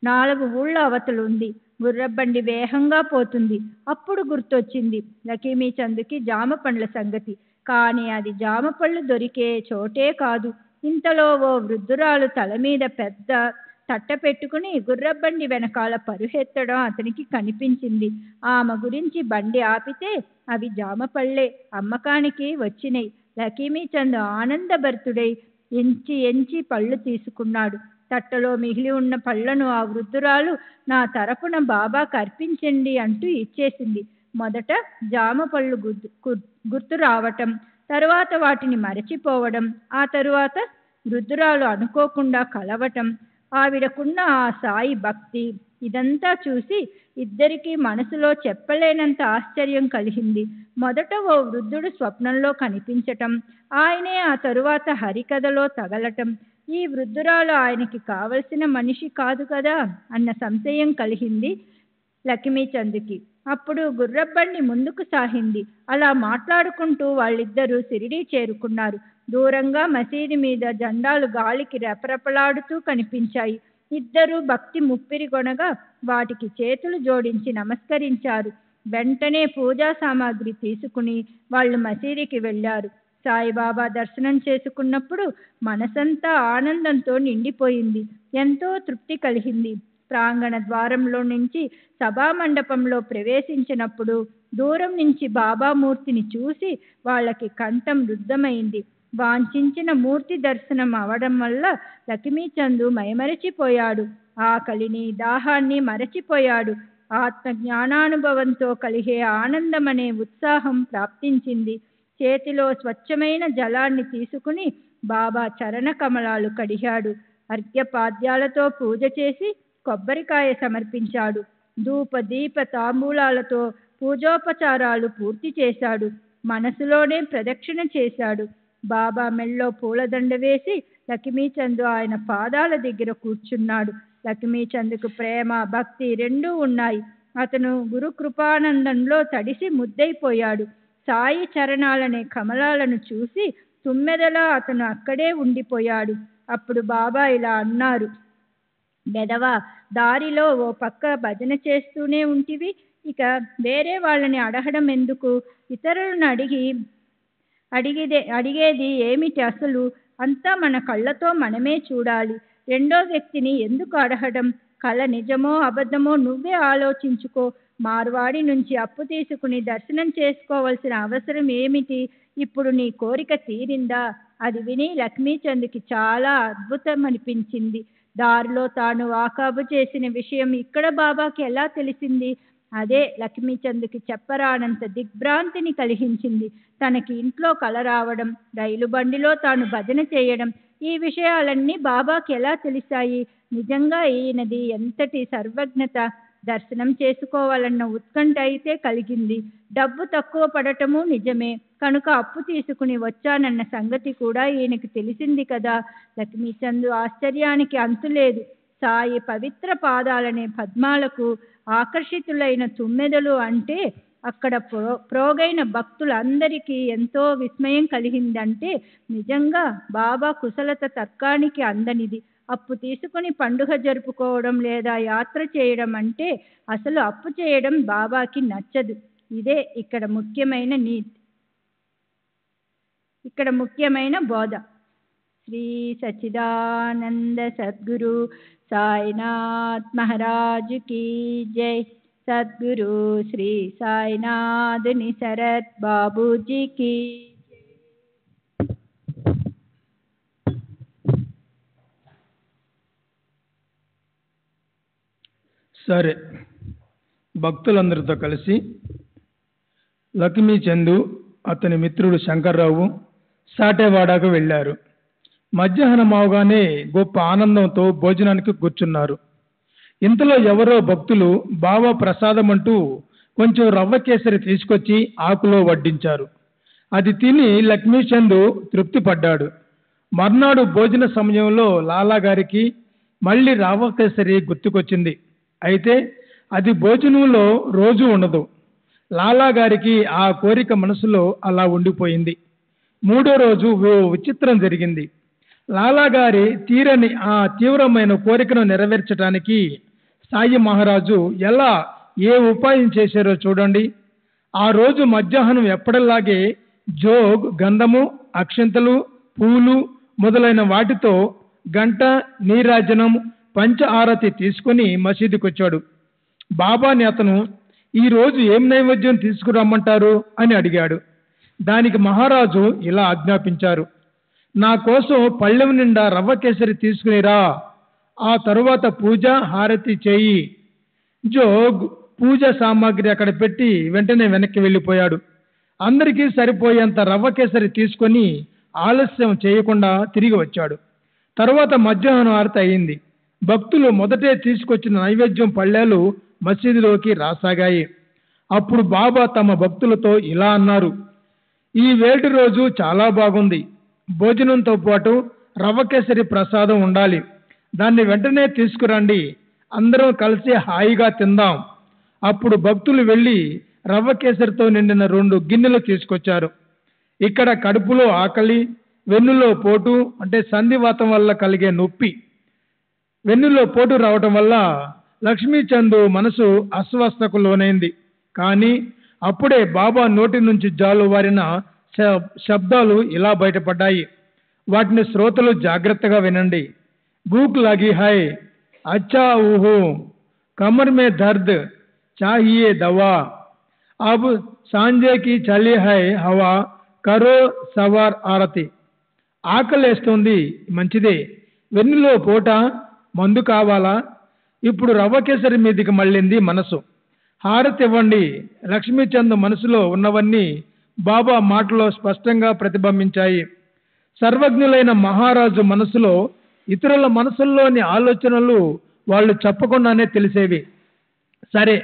4 ఊళ్ళ అవతలుంది. గుర్రబండి వేగంగా పోతుంది. అప్పుడు గుర్తొచ్చింది లక్ష్మీచంద్కి జామ పండ్ల సంగతి. కానీ అది జామపళ్ళు దొరికే చోటే కాదు. ఇంతలో ఓ వృద్ధురాలు తల మీద పెద్ద తట్ట పెట్టుకుని గుర్రబండి వెనకాల పరుగెత్తడం అతనికి కనిపించింది. ఆమె గురించి బండి ఆపితే అవి జామపళ్ళే అమ్మకానికి వచ్చినాయి. లక్ష్మీచంద్ ఆనందభరితుడై ఎంచి పళ్ళు తీసుకున్నాడు. తట్టలో మిగిలి ఉన్న పళ్ళను ఆ వృద్ధురాలు నా తరపున బాబాకు అర్పించండి అంటూ ఇచ్చేసింది. మొదట జామ పళ్ళు గుర్తు రావటం, తరువాత వాటిని మరచిపోవడం, ఆ తరువాత వృద్ధురాలు అనుకోకుండా కలవటం, ఆవిడకున్న ఆ సాయి భక్తి, ఇదంతా చూసి ఇద్దరికీ మనసులో చెప్పలేనంత ఆశ్చర్యం కలిగింది. మొదట ఓ వృద్ధుడు స్వప్నంలో కనిపించటం, ఆయనే ఆ తరువాత హరికథలో తగలటం, ఈ వృద్ధురాలు ఆయనకి కావలసిన మనిషి కాదు కదా అన్న సంశయం కలిగింది లక్ష్మీచంద్కి. అప్పుడు గుర్రబండి ముందుకు సాగింది. అలా మాట్లాడుకుంటూ వాళ్ళిద్దరూ షిరిడీ చేరుకున్నారు. దూరంగా మసీదు మీద జెండాలు గాలికి రెపరెపలాడుతూ కనిపించాయి. ఇద్దరూ భక్తి ముప్పిరిగొనగా వాటికి చేతులు జోడించి నమస్కరించారు. వెంటనే పూజా సామాగ్రి తీసుకుని వాళ్ళు మసీదుకి వెళ్ళారు. సాయిబాబా దర్శనం చేసుకున్నప్పుడు మనసంతా ఆనందంతో నిండిపోయింది. ఎంతో తృప్తి కలిగింది. ప్రాంగణ ద్వారంలో నుంచి సభామండపంలో ప్రవేశించినప్పుడు దూరం నుంచి బాబామూర్తిని చూసి వాళ్ళకి కంఠం రుద్ధమైంది. వాంఛించిన మూర్తి దర్శనం అవడం వల్ల లక్ష్మీచంద్ మైమరచిపోయాడు. ఆకలిని, దాహాన్ని మరచిపోయాడు. ఆత్మ జ్ఞానానుభవంతో కలిగే ఆనందమనే ఉత్సాహం ప్రాప్తించింది. చేతిలో స్వచ్ఛమైన జలాన్ని తీసుకుని బాబా చరణ కమలాలు కడిగాడు. అర్ఘ్యపాద్యాలతో పూజ చేసి కొబ్బరికాయ సమర్పించాడు. ధూప దీప తాంబూలాలతో పూజోపచారాలు పూర్తి చేశాడు. మనసులోనే ప్రదక్షిణ చేశాడు. బాబా మెళ్ళో పూలదండ వేసి లక్ష్మీచంద్ ఆయన పాదాల దగ్గర కూర్చున్నాడు. లక్ష్మీచంద్కు ప్రేమ, భక్తి రెండూ ఉన్నాయి. అతను గురు కృపానందంలో తడిసి ముద్దైపోయాడు. సాయి చరణాలనే కమలాలను చూసి తుమ్మెదలా అతను అక్కడే ఉండిపోయాడు. అప్పుడు బాబా ఇలా అన్నారు, బెదవా, దారిలో ఓ పక్క భజన చేస్తూనే ఉంటివి, ఇక వేరే వాళ్ళని అడగడం ఎందుకు? ఇతరులను అడిగేది ఏమిటి అసలు? అంతా మన కళ్ళతో మనమే చూడాలి. రెండో వ్యక్తిని ఎందుకు అడగడం? కళ నిజమో అబద్ధమో నువ్వే ఆలోచించుకో. మార్వాడి నుంచి అప్పు తీసుకుని దర్శనం చేసుకోవలసిన అవసరం ఏమిటి? ఇప్పుడు నీ కోరిక తీరిందా? అది విని లక్ష్మీచంద్కి చాలా అద్భుతమనిపించింది. దారిలో తాను వాకాబు చేసిన విషయం ఇక్కడ బాబాకి ఎలా తెలిసింది? అదే లక్ష్మీచంద్కి చెప్పరానంత దిగ్భ్రాంతిని కలిగించింది. తనకి ఇంట్లో కల రావడం, రైలు బండిలో తాను భజన చేయడం, ఈ విషయాలన్నీ బాబాకి ఎలా తెలిసాయి? నిజంగా ఈయనది ఎంతటి సర్వజ్ఞత! దర్శనం చేసుకోవాలన్న ఉత్కంఠ అయితే కలిగింది. డబ్బు తక్కువ పడటము నిజమే కనుక అప్పు తీసుకుని వచ్చానన్న సంగతి కూడా ఈయనకి తెలిసింది కదా. లక్ష్మీచంద్ ఆశ్చర్యానికి అంతులేదు. సాయి పవిత్ర పాదాలనే పద్మాలకు ఆకర్షితులైన తుమ్మెదలు అంటే అక్కడ ప్రోగైన భక్తులందరికీ ఎంతో విస్మయం కలిగిందంటే నిజంగా బాబా కుశలత తర్కానికి అందనిది. అప్పు తీసుకుని పండుగ జరుపుకోవడం లేదా యాత్ర చేయడం అంటే అసలు అప్పు చేయడం బాబాకి నచ్చదు. ఇదే ఇక్కడ ముఖ్యమైన బోధ. శ్రీ సచ్చిదానంద సద్గురు సాయినాథ్ మహారాజు కీ జై. సద్గురు శ్రీ సాయినాథ్ నిసరత్ బాబూజీ కీ. సరే, భక్తులందరితో కలిసి లక్ష్మీచందు అతని మిత్రుడు శంకర్రావు సాటేవాడకు వెళ్ళారు. మధ్యాహ్నం అవగానే గొప్ప ఆనందంతో భోజనానికి కూర్చున్నారు. ఇంతలో ఎవరో భక్తులు బాబా ప్రసాదం అంటూ కొంచెం రవ్వ కేసరి తీసుకొచ్చి ఆకులో వడ్డించారు. అది తిని లక్ష్మీచందు తృప్తి పడ్డాడు. మర్నాడు భోజన సమయంలో లాలా గారికి మళ్ళీ రవ్వ కేసరి గుర్తుకొచ్చింది. అయితే అది భోజనంలో రోజు ఉండదు. లాలా గారికి ఆ కోరిక మనసులో అలా ఉండిపోయింది. మూడో రోజు విచిత్రం జరిగింది. లాలా గారి తీరని ఆ తీవ్రమైన కోరికను నెరవేర్చడానికి సాయి మహారాజు ఏ ఉపాయం చేశారో చూడండి. ఆ రోజు మధ్యాహ్నం ఎప్పటిలాగే జోగ్, గంధము, అక్షంతలు, పూలు మొదలైన వాటితో గంట, నీరాజనం, పంచ ఆరతి తీసుకుని మసీదుకొచ్చాడు. బాబాని అతను ఈరోజు ఏం నైవేద్యం తీసుకురమ్మంటారు అని అడిగాడు. దానికి మహారాజు ఇలా ఆజ్ఞాపించారు: నా కోసం పళ్ళెం నిండా రవ్వ కేసరి తీసుకునిరా. ఆ తరువాత పూజ హారతి చేయి. జోగ్ పూజ సామాగ్రి అక్కడ పెట్టి వెంటనే వెనక్కి వెళ్ళిపోయాడు. అందరికీ సరిపోయేంత రవ్వ కేసరి తీసుకొని ఆలస్యం చేయకుండా తిరిగి వచ్చాడు. తరువాత మధ్యాహ్నం హారతి అయింది. భక్తులు మొదటే తీసుకొచ్చిన నైవేద్యం పళ్ళేలు మసీదులోకి రాసాగాయి. అప్పుడు బాబా తమ భక్తులతో ఇలా అన్నారు: ఈ వేటి రోజు చాలా బాగుంది. భోజనంతో పాటు రవ్వ కేసరి ప్రసాదం ఉండాలి. దాన్ని వెంటనే తీసుకురండి. అందరం కలిసి హాయిగా తిందాం. అప్పుడు భక్తులు వెళ్ళి రవ్వ కేసరితో నిండిన 2 గిన్నెలు తీసుకొచ్చారు. ఇక్కడ కడుపులో ఆకలి, వెన్నులో పోటు అంటే సంధివాతం వల్ల కలిగే నొప్పి, వెన్నులో పోటు రావటం వల్ల లక్ష్మీచందు మనసు అస్వస్థకు లోనైంది. కానీ అప్పుడే బాబా నోటి నుంచి జాలువారిన శబ్దాలు ఇలా బయటపడ్డాయి. వాటిని శ్రోతలు జాగ్రత్తగా వినండి. భూక్ లగి హై, అచ్చా ఊహో, కమర్ మే దర్ద్, చాహియే దవా, అబ్ సాంజేకి చలి హై హవా, కరో సవార్ ఆరతి. ఆకలేస్తుంది, మంచిదే. వెన్నులో పూట, మందు కావాలా? ఇప్పుడు రవ్వ కేసరి మీదికి మళ్ళింది మనసు. హారతి ఇవ్వండి. లక్ష్మీచంద్ మనసులో ఉన్నవన్నీ బాబా మాటలో స్పష్టంగా ప్రతిబింబించాయి. సర్వజ్ఞులైన మహారాజు మనసులో ఇతరుల మనసుల్లోని ఆలోచనలు వాళ్ళు చెప్పకుండానే తెలిసేవి. సరే,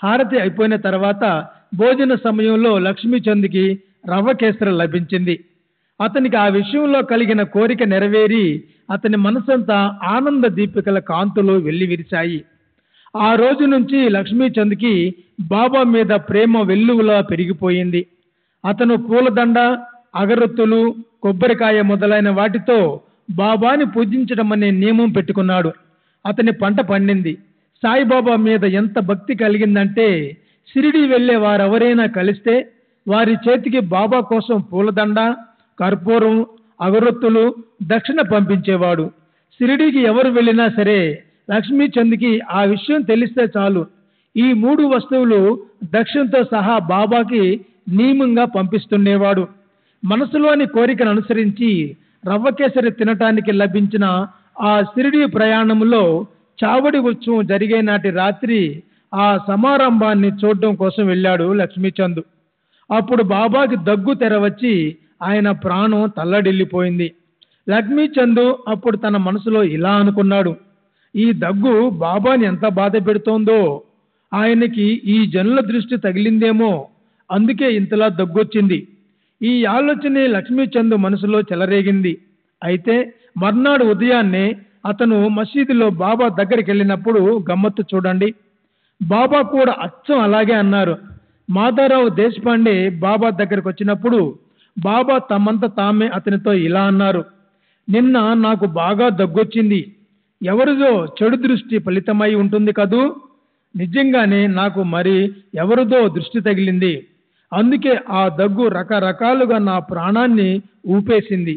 హారతి అయిపోయిన తర్వాత భోజన సమయంలో లక్ష్మీచంద్కి రవ్వ కేసరి లభించింది. అతనికి ఆ విషయంలో కలిగిన కోరిక నెరవేరి అతని మనసంతా ఆనంద దీపికల కాంతులు వెల్లివిరిశాయి. ఆ రోజు నుంచి లక్ష్మీచంద్కి బాబా మీద ప్రేమ వెల్లువలా పెరిగిపోయింది. అతను పూలదండ, అగరొత్తులు, కొబ్బరికాయ మొదలైన వాటితో బాబాని పూజించడం అనే నియమం పెట్టుకున్నాడు. అతని పంట పండింది. సాయిబాబా మీద ఎంత భక్తి కలిగిందంటే షిరిడి వెళ్లే వారెవరైనా కలిస్తే వారి చేతికి బాబా కోసం పూలదండ, కర్పూరం, అగరొత్తులు దక్షిణ పంపించేవాడు. షిరిడీకి ఎవరు వెళ్ళినా సరే లక్ష్మీచంద్కి ఆ విషయం తెలిస్తే చాలు ఈ 3 వస్తువులు దక్షిణతో సహా బాబాకి నియమంగా పంపిస్తుండేవాడు. మనసులోని కోరికను అనుసరించి రవ్వకేసరి తినటానికి లభించిన ఆ షిరిడీ ప్రయాణంలో చావడి ఉత్సవం జరిగే నాటి రాత్రి ఆ సమారంభాన్ని చూడడం కోసం వెళ్ళాడు లక్ష్మీచంద్. అప్పుడు బాబాకి దగ్గు తెరవచ్చి ఆయన ప్రాణం తల్లడిల్లిపోయింది. లక్ష్మీచంద్ అప్పుడు తన మనసులో ఇలా అనుకున్నాడు, ఈ దగ్గు బాబాని ఎంత బాధ పెడుతోందో, ఆయనకి ఈ జనుల దృష్టి తగిలిందేమో, అందుకే ఇంతలా దగ్గొచ్చింది. ఈ ఆలోచనే లక్ష్మీచంద్ మనసులో చెలరేగింది. అయితే మర్నాడు ఉదయాన్నే అతను మసీదులో బాబా దగ్గరికి వెళ్ళినప్పుడు గమ్మత్తు చూడండి. బాబా కూడా అచ్చం అలాగే అన్నారు. మాధవరావు దేశపాండే బాబా దగ్గరికి వచ్చినప్పుడు బాబా తమంత తామే అతనితో ఇలా అన్నారు, నిన్న నాకు బాగా దగ్గొచ్చింది. ఎవరిదో చెడు దృష్టి ఫలితమై ఉంటుంది కదూ. నిజంగానే నాకు మరి ఎవరిదో దృష్టి తగిలింది. అందుకే ఆ దగ్గు రకరకాలుగా నా ప్రాణాన్ని ఊపేసింది.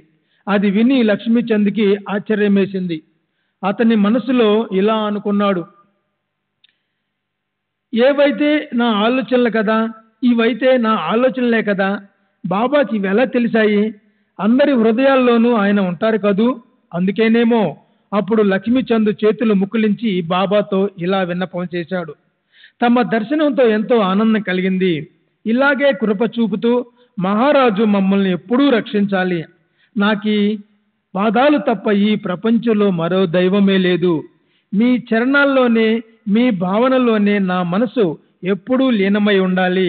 అది విని లక్ష్మీచంద్కి ఆశ్చర్యమేసింది. అతని మనసులో ఇలా అనుకున్నాడు, ఏవైతే నా ఆలోచనలు కదా, ఇవైతే నా ఆలోచనలే కదా, బాబాకి ఇవి ఎలా తెలిసాయి? అందరి హృదయాల్లోనూ ఆయన ఉంటారు కదూ, అందుకేనేమో. అప్పుడు లక్ష్మీచంద్ చేతులు ముకులించి బాబాతో ఇలా విన్నపం చేశాడు. తమ దర్శనంతో ఎంతో ఆనందం కలిగింది. ఇలాగే కృప చూపుతూ మహారాజు మమ్మల్ని ఎప్పుడూ రక్షించాలి. నాకీ పాదాలు తప్ప ఈ ప్రపంచంలో మరో దైవమే లేదు. మీ చరణాల్లోనే, మీ భావనలోనే నా మనసు ఎప్పుడూ లీనమై ఉండాలి.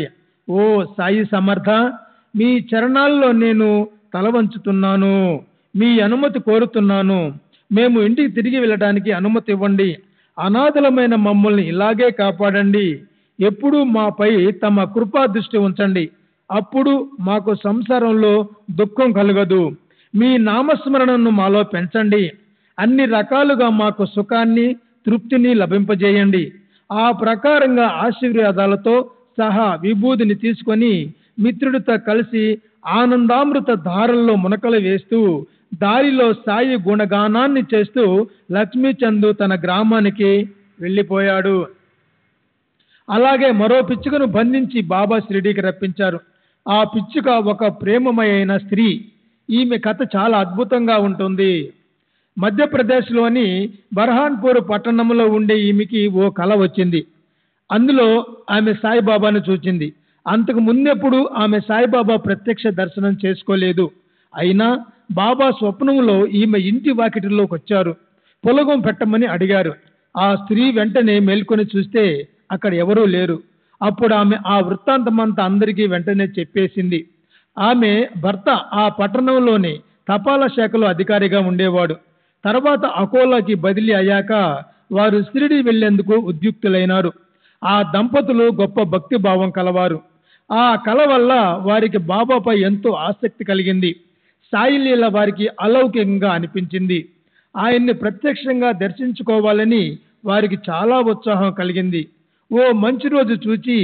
ఓ సాయి సమర్థ, మీ చరణాల్లో నేను తల వంచుతున్నాను. మీ అనుమతి కోరుతున్నాను. మేము ఇంటికి తిరిగి వెళ్ళడానికి అనుమతి ఇవ్వండి. అనాథలమైన మమ్మల్ని ఇలాగే కాపాడండి. ఎప్పుడూ మాపై తమ కృపా దృష్టి ఉంచండి. అప్పుడు మాకు సంసారంలో దుఃఖం కలగదు. మీ నామస్మరణను మాలో పెంచండి. అన్ని రకాలుగా మాకు సుఖాన్ని, తృప్తిని లభింపజేయండి. ఆ ప్రకారంగా ఆశీర్వాదాలతో సహా విభూతిని తీసుకొని మిత్రుడితో కలిసి ఆనందామృత ధారల్లో మునకలు వేస్తూ దారిలో సాయి గుణగానాన్ని చేస్తూ లక్ష్మీచంద్ తన గ్రామానికి వెళ్ళిపోయాడు. అలాగే మరో పిచ్చుకను బంధించి బాబా షిరిడీకి రప్పించారు. ఆ పిచ్చుక ఒక ప్రేమమయైన స్త్రీ. ఈమె కథ చాలా అద్భుతంగా ఉంటుంది. మధ్యప్రదేశ్లోని బర్హాన్పూర్ పట్టణంలో ఉండే ఈమెకి ఓ కల వచ్చింది. అందులో ఆమె సాయిబాబాను చూచింది. అంతకు ముందెప్పుడు ఆమె సాయిబాబా ప్రత్యక్ష దర్శనం చేసుకోలేదు. అయినా బాబా స్వప్నంలో ఈమె ఇంటి వాకిటిలోకి వచ్చారు. పులగం పెట్టమని అడిగారు. ఆ స్త్రీ వెంటనే మేల్కొని చూస్తే అక్కడ ఎవరూ లేరు. అప్పుడు ఆమె ఆ వృత్తాంతమంతా అందరికీ వెంటనే చెప్పేసింది. ఆమె భర్త ఆ పట్టణంలోని తపాలా శాఖలో అధికారిగా ఉండేవాడు. తర్వాత అకోలాకి బదిలీ అయ్యాక వారు షిరిడీ వెళ్లేందుకు ఉద్యుక్తులైనారు. ఆ దంపతులు గొప్ప భక్తి భావం కలవారు. ఆ కల వల్ల వారికి బాబాపై ఎంతో ఆసక్తి కలిగింది. సాయిలీల వారికి అలౌకికంగా అనిపించింది. ఆయన్ని ప్రత్యక్షంగా దర్శించుకోవాలని వారికి చాలా ఉత్సాహం కలిగింది. ఓ మంచి రోజు చూచి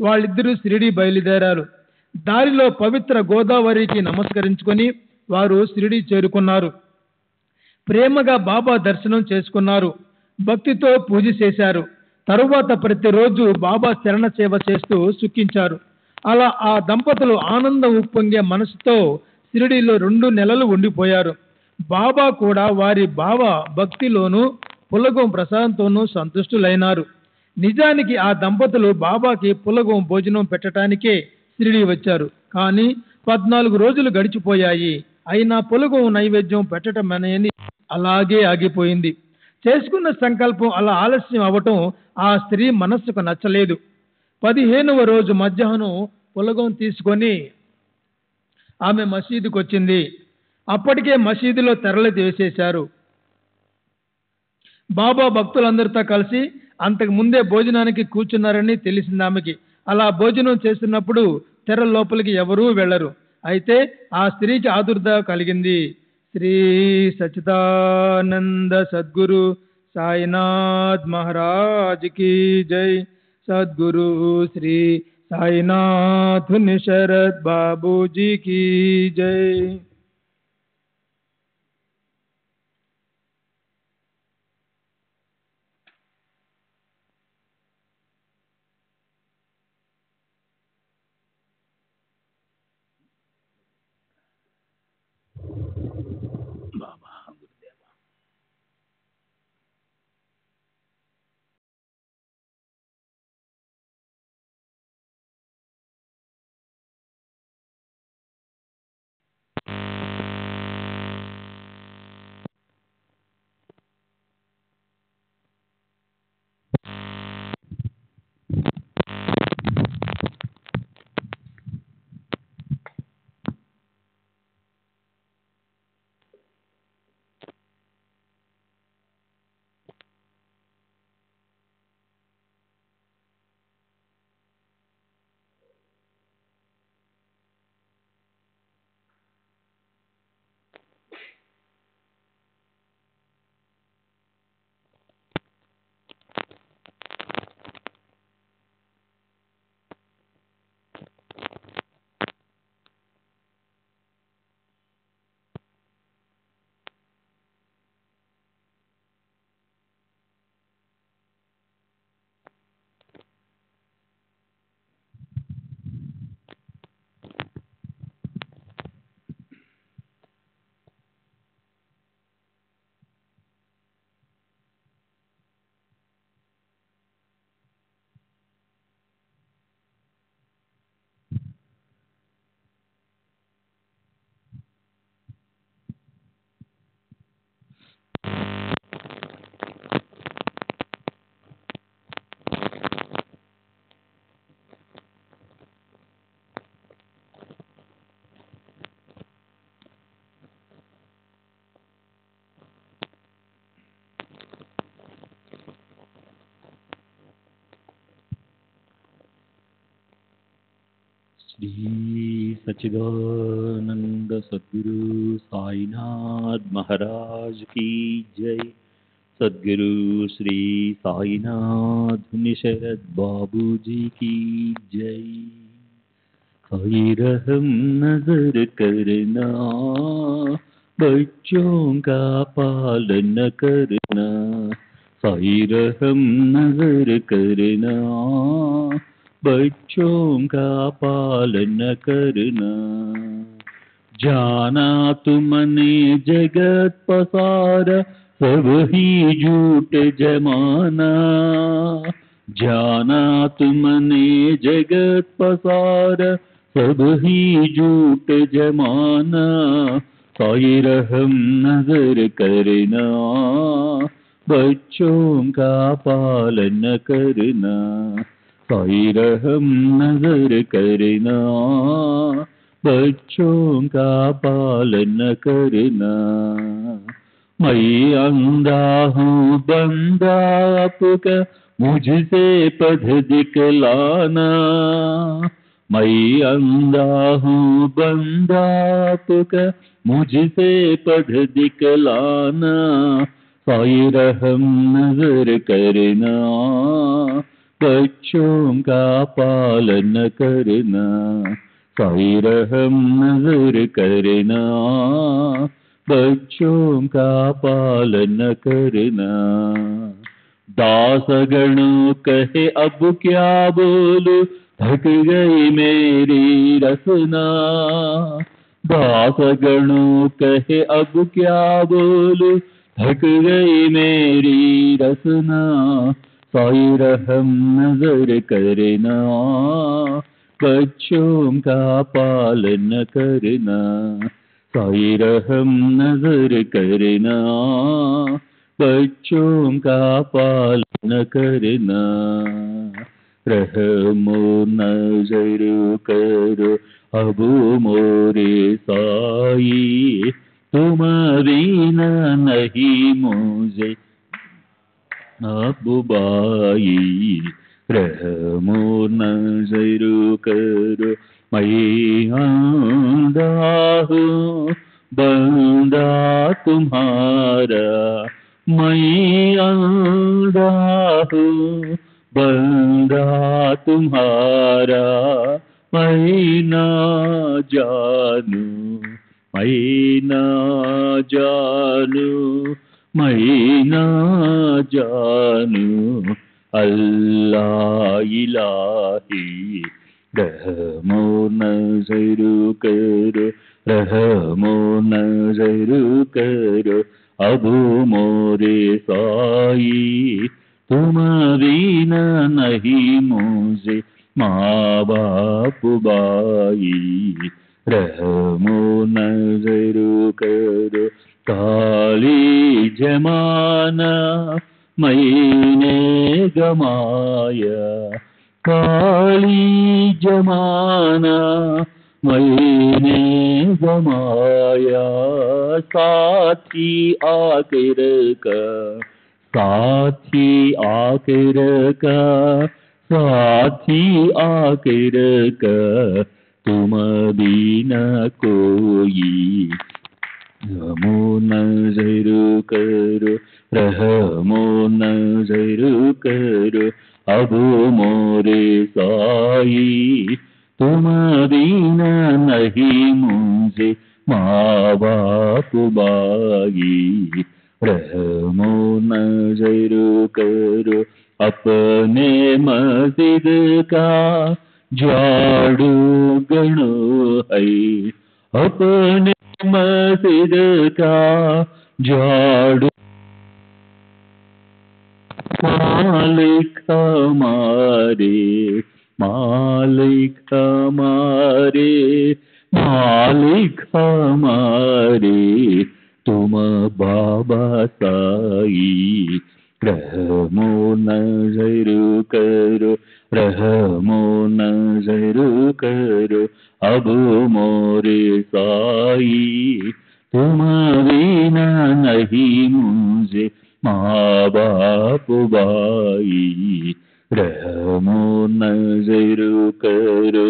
వాళ్ళిద్దరూ షిరిడీ బయలుదేరారు. దారిలో పవిత్ర గోదావరికి నమస్కరించుకొని వారు షిరిడీ చేరుకున్నారు. ప్రేమగా బాబా దర్శనం చేసుకున్నారు. భక్తితో పూజ చేశారు. తరువాత ప్రతిరోజు బాబా శరణ సేవ చేస్తూ సుఖించారు. అలా ఆ దంపతులు ఆనందం ఉప్పొంగే మనసుతో షిరిడీలో 2 నెలలు ఉండిపోయారు. బాబా కూడా వారి భావ భక్తిలోనూ పులగం ప్రసాదంతోనూ సంతుష్టులైనారు. నిజానికి ఆ దంపతులు బాబాకి పులగం భోజనం పెట్టడానికే షిరిడీ వచ్చారు. కానీ 14 రోజులు గడిచిపోయాయి. అయినా పులగం నైవేద్యం పెట్టడం అనేది అలాగే ఆగిపోయింది. చేసుకున్న సంకల్పం అలా ఆలస్యం అవటం ఆ స్త్రీ మనస్సుకు నచ్చలేదు. 15వ రోజు మధ్యాహ్నం పులగం తీసుకొని ఆమె మసీదుకు వచ్చింది. అప్పటికే మసీదులో తెరలు వేసేశారు. బాబా భక్తులందరితో కలిసి అంతకు ముందే భోజనానికి కూర్చున్నారని తెలిసింది ఆమెకి. అలా భోజనం చేస్తున్నప్పుడు తెర లోపలికి ఎవరూ వెళ్లరు. అయితే ఆ స్త్రీకి ఆదుర్ద కలిగింది. శ్రీ సచ్చిదానంద సద్గురు సాయినాథ్ మహారాజ్ की जय. सद्गुरु श्री साईनाथ निशरद बाबू जी की जय. श्री सच्चिदानंद सद्गुरु साईनाथ महाराज की जय। सद्गुरु श्री साईनाथ निशरद बाबू जी की जय। साई रहम नजर करना, बच्चों का पालन करना। साई रहम नजर करना, बच्चों का पालन करना। जाना तुमने जगत पसारा, सब ही झूठ जमाना। जाना तुमने जगत पसारा, सब ही झूठ जमाना। साई रहम नजर करना, बच्चों का पालन करना। साई रहम नजर करना, बच्चों का पालन करना। मैं अंधा हूँ बंदा आपका, मुझसे पढ़ दिखलाना। मैं अंधा हूँ बंदा आपका, मुझसे पढ़ दिखलाना। साई रहम नजर करना, बच्चों का पालन करना। साई रहम नजर करना, बच्चों का पालन करना। दासगणों कहे अब क्या बोलूं, थक गई मेरी रसना। दासगणों कहे अब क्या बोलूं, थक गई मेरी रसना। साई रहम नजर करना, बच्चों का पालन करना। साई रहम नजर करना, बच्चों का पालन करना। रहमो नजर करो अब मोरे साई, तुम बिना नहीं मुझे अबुबाई। रहमो नजर करो, मैं अंधा हूँ बंदा तुम्हारा। मैं अंधा हूँ बंदा तुम्हारा। मैं ना जानू, मैं ना जानू, मैं ना जानू अल्लाह इलाही। रहमो नजर करो, रहमो नजर करो अब मोरे साई। तुम बिना नहीं मुझे माँ बाप बाई। रहमो नजर करो, काली जमाना मैंने गमाया। काली जमाना मैंने गमाया। साथी आखिर का, साथी आखिर का, साथी आखिर का, तुम बिना कोई। रहमो नजर करो, रहमो नजर करो अब मोरे साई। तुम बिना नहीं मुझे माँ बाप बाई। रहमो नजर करो, अपने मस्जिद का झाड़ू गणो है। अपने मस्जिद का झाड़ू मालिक हमारे, मालिक हमारे, मालिक हमारे, तुम बाबा साई। रहमो नजर करो, रहमो नजर करो अब मोरे साई। तुम बिना नहीं मुझे माँ बाप बाई। रहमो नजर करो।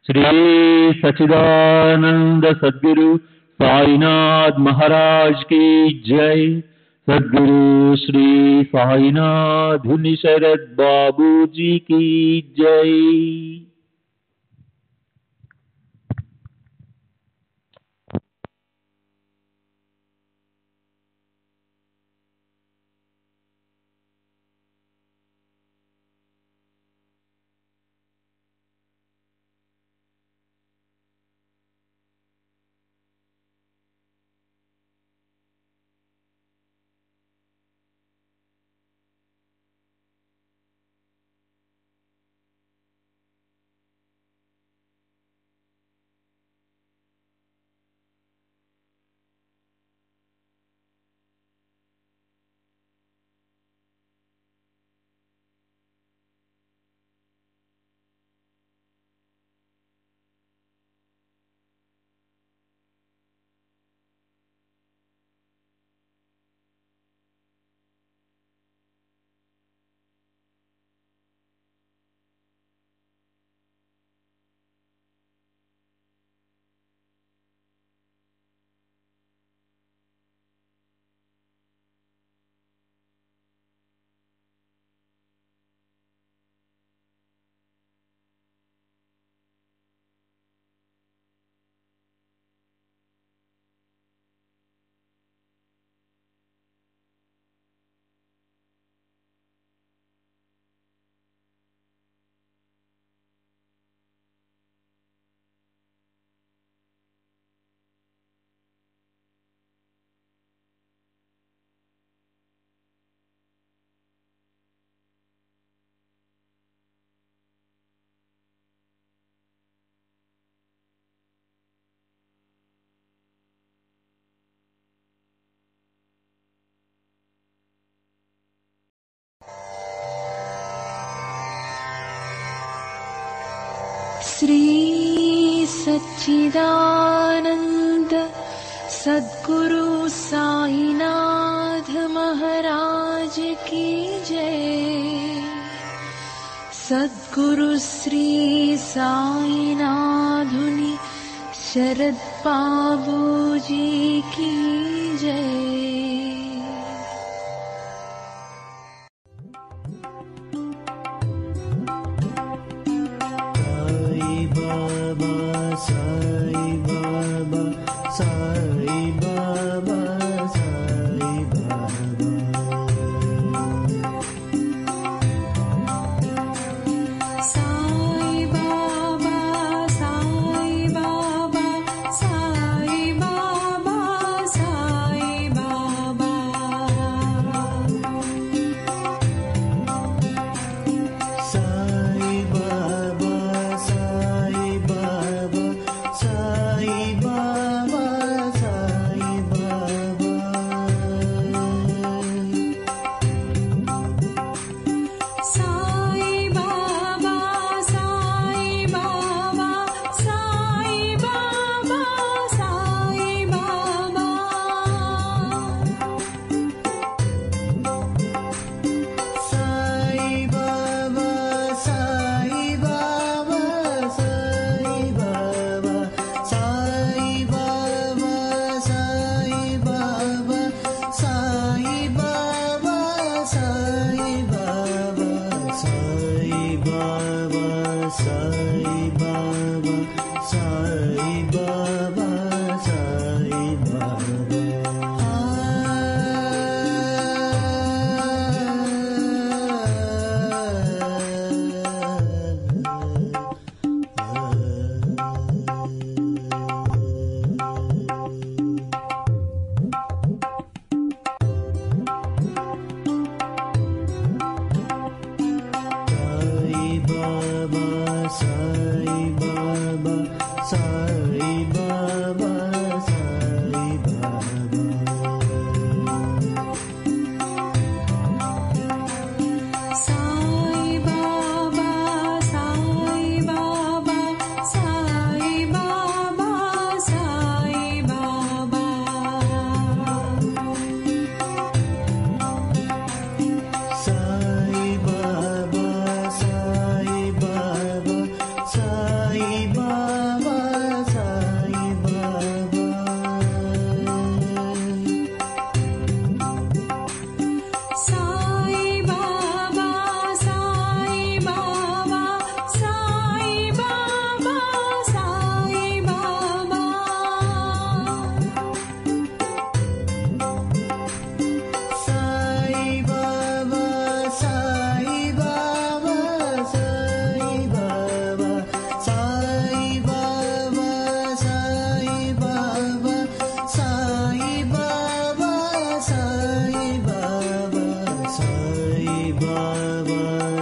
श्री सच्चिदानंद सद्गुरु साईनाथ महाराज की जय। सद्गुरु श्री साईनाथ धुनी शरद बाबू जी की जय। श्री सच्चिदानंद सद्गुरु साईनाथ महाराज की जय। सद्गुरु श्री साईनाथुनि शरद बाबू जी की जय।